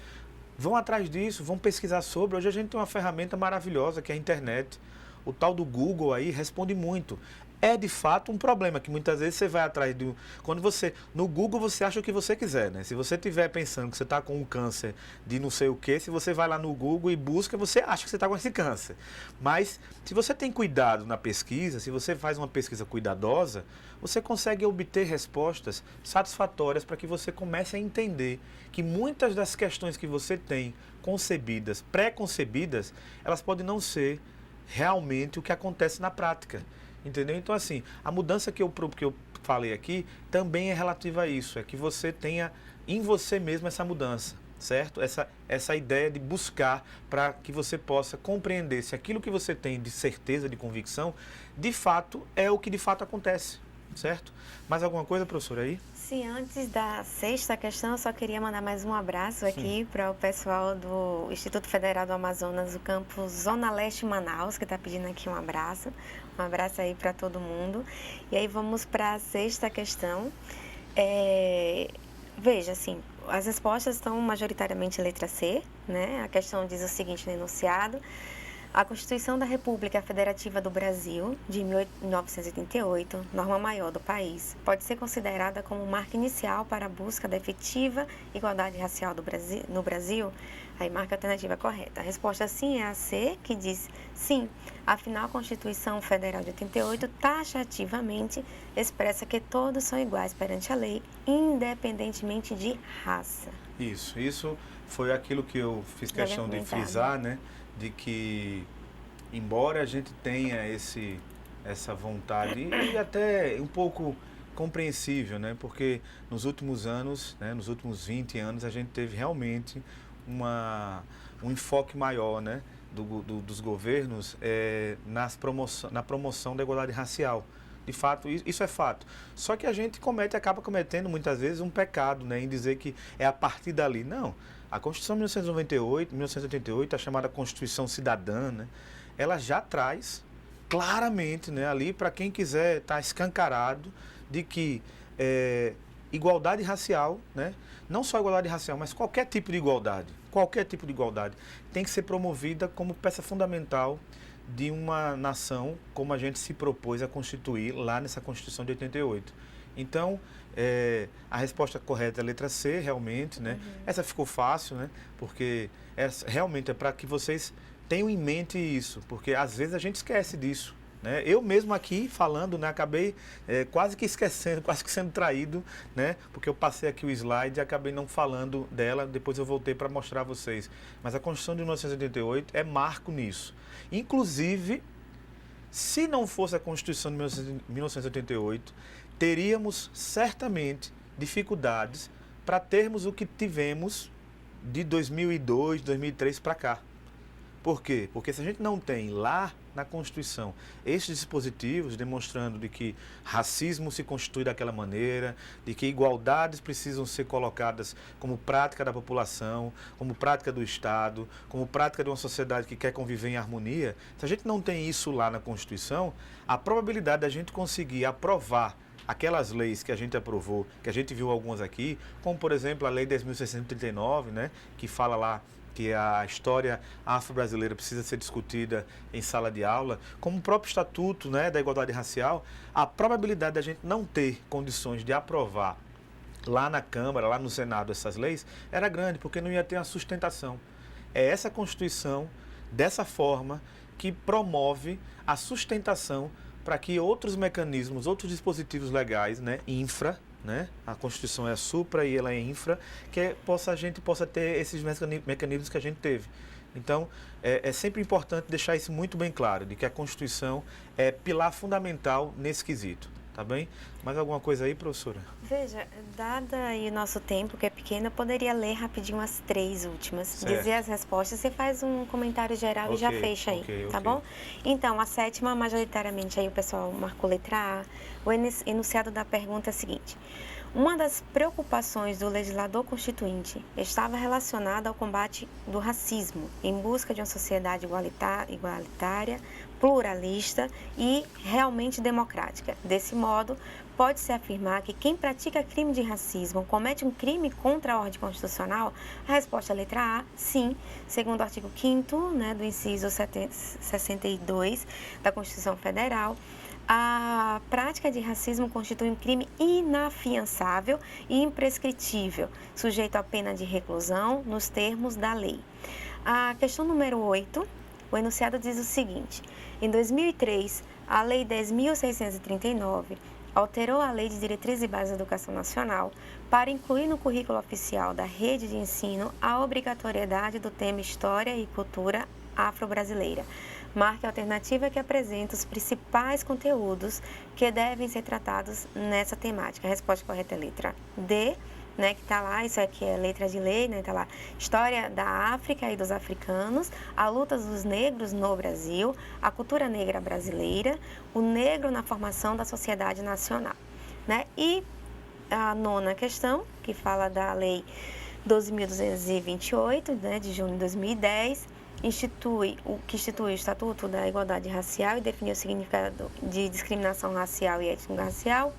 Speaker 2: vão atrás disso, vão pesquisar sobre. Hoje a gente tem uma ferramenta maravilhosa que é a internet. O tal do Google aí responde muito. É de fato um problema que muitas vezes você vai atrás do... Quando você... No Google você acha o que você quiser, né? Se você estiver pensando que você está com um câncer de não sei o quê, se você vai lá no Google e busca, você acha que você está com esse câncer. Mas se você tem cuidado na pesquisa, se você faz uma pesquisa cuidadosa, você consegue obter respostas satisfatórias para que você comece a entender que muitas das questões que você tem concebidas, pré-concebidas, elas podem não ser realmente o que acontece na prática. Entendeu? Então, assim, a mudança que eu falei aqui também é relativa a isso, é que você tenha em você mesmo essa mudança, certo? Essa ideia de buscar para que você possa compreender se aquilo que você tem de certeza, de convicção, de fato é o que de fato acontece, certo? Mais alguma coisa, professora, aí?
Speaker 3: Sim, antes da sexta questão, eu só queria mandar mais um abraço aqui para o pessoal do Instituto Federal do Amazonas, do campus Zona Leste Manaus, que está pedindo aqui um abraço. Um abraço aí para todo mundo. E aí vamos para a sexta questão. Veja, assim, as respostas estão majoritariamente em letra C, né? A questão diz o seguinte no enunciado: a Constituição da República Federativa do Brasil, de 1988, norma maior do país, pode ser considerada como marca inicial para a busca da efetiva igualdade racial no Brasil? Aí marca a alternativa correta. A resposta sim é a C, que diz sim. Afinal, a Constituição Federal de 88 taxativamente expressa que todos são iguais perante a lei, independentemente de raça.
Speaker 2: Isso foi aquilo que eu fiz questão de frisar, né? De que, embora a gente tenha essa vontade, e até um pouco compreensível, né? Porque nos últimos anos, né, nos últimos 20 anos, a gente teve realmente um enfoque maior, né, dos governos na promoção da igualdade racial. De fato, isso é fato. Só que a gente acaba cometendo muitas vezes um pecado, né, em dizer que é a partir dali. Não. A Constituição de 1988, a chamada Constituição Cidadã, né, ela já traz claramente, né, ali para quem quiser estar escancarado de que igualdade racial, né, não só igualdade racial, mas qualquer tipo de igualdade tem que ser promovida como peça fundamental de uma nação como a gente se propôs a constituir lá nessa Constituição de 88. Então, a resposta correta é a letra C, realmente, né? Essa ficou fácil, né? Porque realmente é para que vocês tenham em mente isso, porque às vezes a gente esquece disso, né? Eu mesmo aqui falando, né, acabei quase que esquecendo, quase que sendo traído, né? Porque eu passei aqui o slide e acabei não falando dela, depois eu voltei para mostrar a vocês. Mas a Constituição de 1988 é marco nisso. Inclusive, se não fosse a Constituição de 1988, teríamos certamente dificuldades para termos o que tivemos de 2002, 2003 para cá. Por quê? Porque se a gente não tem lá na Constituição esses dispositivos demonstrando de que racismo se constitui daquela maneira, de que igualdades precisam ser colocadas como prática da população, como prática do Estado, como prática de uma sociedade que quer conviver em harmonia, se a gente não tem isso lá na Constituição, a probabilidade da gente conseguir aprovar aquelas leis que a gente aprovou, que a gente viu algumas aqui, como por exemplo a Lei 10.639, né, que fala lá que a história afro-brasileira precisa ser discutida em sala de aula, como o próprio Estatuto, né, da Igualdade Racial, a probabilidade da gente não ter condições de aprovar lá na Câmara, lá no Senado, essas leis, era grande, porque não ia ter a sustentação. É essa Constituição, dessa forma, que promove a sustentação para que outros mecanismos, outros dispositivos legais, né, infra, né? A Constituição é supra e ela é infra, que a gente possa ter esses mecanismos que a gente teve. Então, é sempre importante deixar isso muito bem claro, de que a Constituição é pilar fundamental nesse quesito, tá bem? Mais alguma coisa aí, professora?
Speaker 3: Veja, dada aí o nosso tempo, que é pequeno, eu poderia ler rapidinho as 3 últimas,
Speaker 2: certo.
Speaker 3: Dizer as respostas, você faz um comentário geral e já fecha aí, tá bom? Então, a 7ª, majoritariamente, aí o pessoal marcou letra A. O enunciado da pergunta é o seguinte: uma das preocupações do legislador constituinte estava relacionada ao combate do racismo, em busca de uma sociedade igualitária, pluralista e realmente democrática. Desse modo, pode-se afirmar que quem pratica crime de racismo comete um crime contra a ordem constitucional? A resposta é a letra A, sim, segundo o artigo 5º, né, do inciso 62 da Constituição Federal. A prática de racismo constitui um crime inafiançável e imprescritível, sujeito à pena de reclusão nos termos da lei. A questão número 8, o enunciado diz o seguinte: em 2003, a Lei 10.639 alterou a Lei de Diretrizes e Bases da Educação Nacional para incluir no currículo oficial da rede de ensino a obrigatoriedade do tema História e Cultura Afro-Brasileira. Marque a alternativa que apresenta os principais conteúdos que devem ser tratados nessa temática. A resposta correta é a letra D, né, que está lá, isso aqui é letra de lei, né, está lá, História da África e dos Africanos, a luta dos negros no Brasil, a cultura negra brasileira, o negro na formação da sociedade nacional, né? E a 9ª questão, que fala da Lei 12.228, né, de junho de 2010, institui o Estatuto da Igualdade Racial e define o significado de discriminação racial e étnico-racial,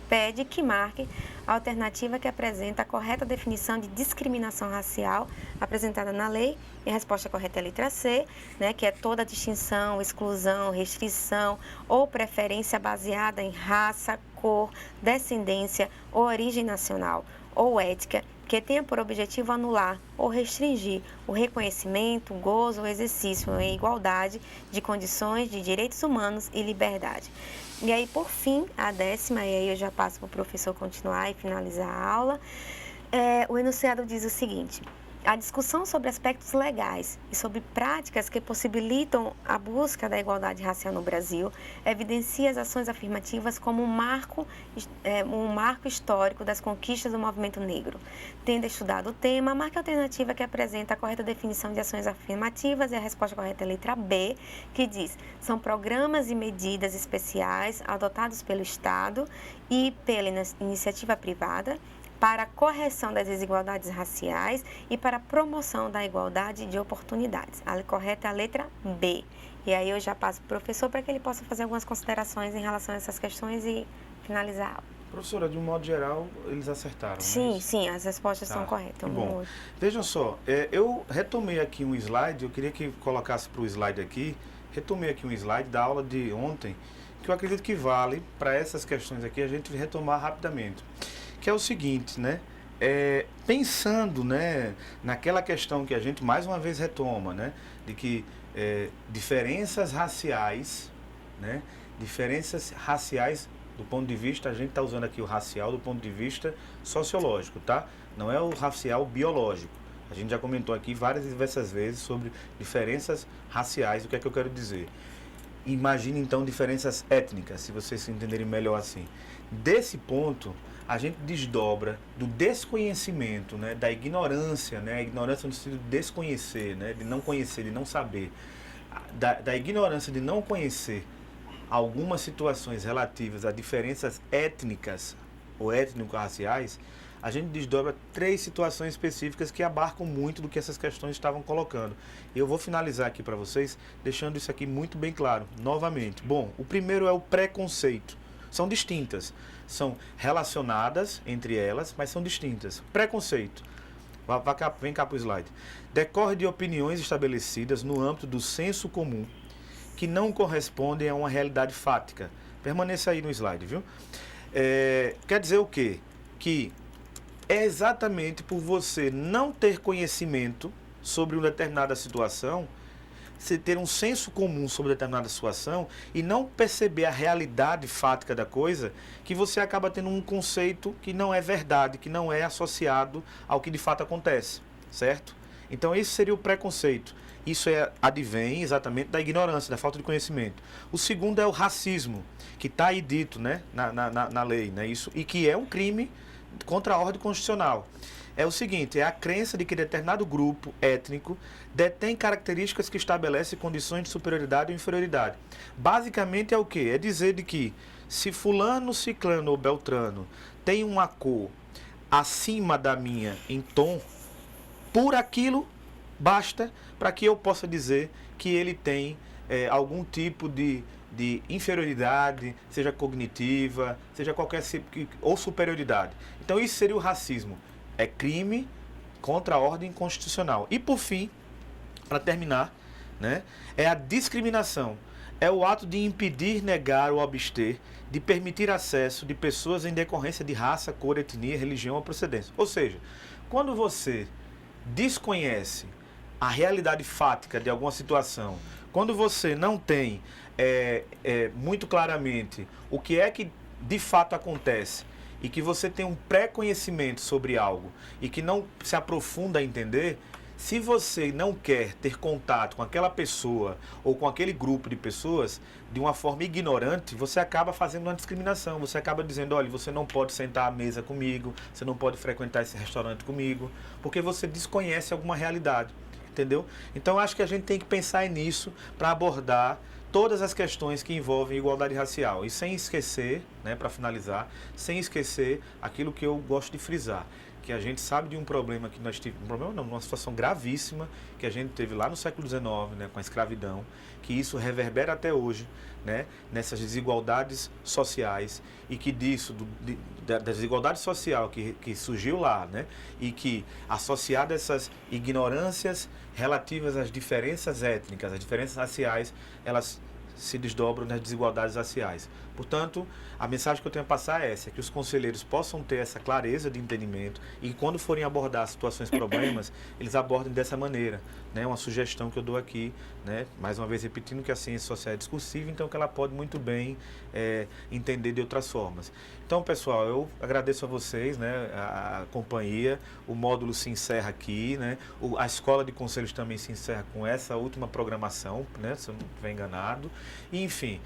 Speaker 3: pede que marque a alternativa que apresenta a correta definição de discriminação racial apresentada na lei, e a resposta correta é a letra C, né, que é toda distinção, exclusão, restrição ou preferência baseada em raça, cor, descendência ou origem nacional ou ética, que tenha por objetivo anular ou restringir o reconhecimento, o gozo ou exercício em igualdade de condições de direitos humanos e liberdade. E aí, por fim, a 10ª, e aí eu já passo para o professor continuar e finalizar a aula, o enunciado diz o seguinte: a discussão sobre aspectos legais e sobre práticas que possibilitam a busca da igualdade racial no Brasil evidencia as ações afirmativas como um marco histórico das conquistas do movimento negro. Tendo estudado o tema, marque a alternativa que apresenta a correta definição de ações afirmativas, e a resposta correta é a letra B, que diz: são programas e medidas especiais adotados pelo Estado e pela iniciativa privada para a correção das desigualdades raciais e para a promoção da igualdade de oportunidades. A correta é a letra B. E aí eu já passo para o professor para que ele possa fazer algumas considerações em relação a essas questões e finalizar a aula.
Speaker 2: Professora, de um modo geral, eles acertaram,
Speaker 3: Sim,
Speaker 2: né?
Speaker 3: sim, as respostas são corretas.
Speaker 2: Bom, vejam só, eu retomei aqui um slide, eu queria que colocasse para o slide aqui, retomei aqui um slide da aula de ontem, que eu acredito que vale para essas questões aqui a gente retomar rapidamente. Que é o seguinte, né? Pensando, né, naquela questão que a gente mais uma vez retoma, né? De que diferenças raciais, né? Diferenças raciais do ponto de vista, a gente está usando aqui o racial do ponto de vista sociológico, tá? Não é o racial biológico. A gente já comentou aqui várias e diversas vezes sobre diferenças raciais. O que é que eu quero dizer? Imagine então diferenças étnicas, se vocês se entenderem melhor assim. Desse ponto, a gente desdobra do desconhecimento, né, da ignorância, né, a ignorância no sentido de desconhecer, né, de não conhecer, de não saber, da ignorância de não conhecer algumas situações relativas a diferenças étnicas ou étnico-raciais, a gente desdobra 3 situações específicas que abarcam muito do que essas questões estavam colocando. E eu vou finalizar aqui para vocês, deixando isso aqui muito bem claro, novamente. Bom, o primeiro é o preconceito. São distintas, são relacionadas entre elas, mas são distintas. Preconceito. Vem cá para o slide. Decorre de opiniões estabelecidas no âmbito do senso comum, que não correspondem a uma realidade fática. Permaneça aí no slide, viu? Quer dizer o quê? Que é exatamente por você não ter conhecimento sobre uma determinada situação, você ter um senso comum sobre determinada situação e não perceber a realidade fática da coisa, que você acaba tendo um conceito que não é verdade, que não é associado ao que de fato acontece, certo? Então esse seria o preconceito. Isso advém exatamente da ignorância, da falta de conhecimento. O segundo é o racismo, que está aí dito, né, na lei, né, isso, e que é um crime contra a ordem constitucional. É o seguinte, é a crença de que determinado grupo étnico detém características que estabelecem condições de superioridade ou inferioridade. Basicamente é o quê? É dizer de que se fulano, ciclano ou beltrano tem uma cor acima da minha em tom, por aquilo basta para que eu possa dizer que ele tem algum tipo de inferioridade, seja cognitiva, seja qualquer ou superioridade. Então isso seria o racismo. É crime contra a ordem constitucional. E por fim, para terminar, né, é a discriminação. É o ato de impedir, negar ou abster de permitir acesso de pessoas em decorrência de raça, cor, etnia, religião ou procedência. Ou seja, quando você desconhece a realidade fática de alguma situação, quando você não tem muito claramente o que é que de fato acontece e que você tem um pré-conhecimento sobre algo e que não se aprofunda a entender, se você não quer ter contato com aquela pessoa ou com aquele grupo de pessoas de uma forma ignorante, você acaba fazendo uma discriminação. Você acaba dizendo, olha, você não pode sentar à mesa comigo, você não pode frequentar esse restaurante comigo, porque você desconhece alguma realidade, entendeu? Então, acho que a gente tem que pensar nisso para abordar todas as questões que envolvem igualdade racial. E sem esquecer, né, para finalizar, sem esquecer aquilo que eu gosto de frisar, que a gente sabe de um problema que nós tivemos, uma situação gravíssima que a gente teve lá no século XIX, né, com a escravidão, que isso reverbera até hoje, né, nessas desigualdades sociais e que da desigualdade social que surgiu lá, né, e que associada a essas ignorâncias relativas às diferenças étnicas, às diferenças raciais, elas se desdobram nas desigualdades raciais. Portanto, a mensagem que eu tenho a passar é essa, que os conselheiros possam ter essa clareza de entendimento e que quando forem abordar situações, problemas, eles abordem dessa maneira, né? Uma sugestão que eu dou aqui, né? Mais uma vez repetindo que a ciência social é discursiva, então que ela pode muito bem entender de outras formas. Então, pessoal, eu agradeço a vocês, né, a companhia, o módulo se encerra aqui, né? A Escola de Conselhos também se encerra com essa última programação, né, se eu não estiver enganado. E, enfim,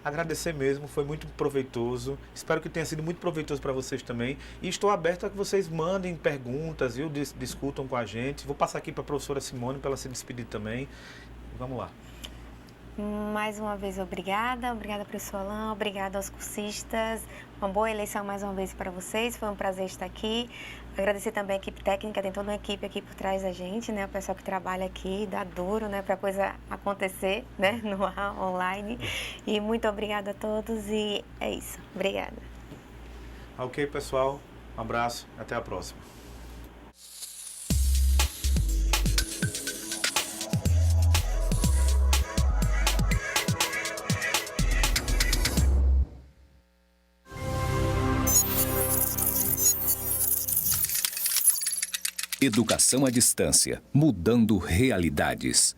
Speaker 2: agradecer mesmo, foi muito proveitoso, espero que tenha sido muito proveitoso para vocês também, e estou aberto a que vocês mandem perguntas, viu? Discutam com a gente. Vou passar aqui para a professora Simone para ela se despedir também. Vamos lá.
Speaker 3: Mais uma vez, obrigada, professor Alain, obrigada aos cursistas, uma boa eleição mais uma vez para vocês, foi um prazer estar aqui. Agradecer também a equipe técnica, tem toda uma equipe aqui por trás da gente, né, o pessoal que trabalha aqui, dá duro, né, para a coisa acontecer, né, no ar, online. E muito obrigada a todos e é isso, obrigada.
Speaker 2: Ok, pessoal, um abraço, até a próxima.
Speaker 1: Educação à distância, mudando realidades.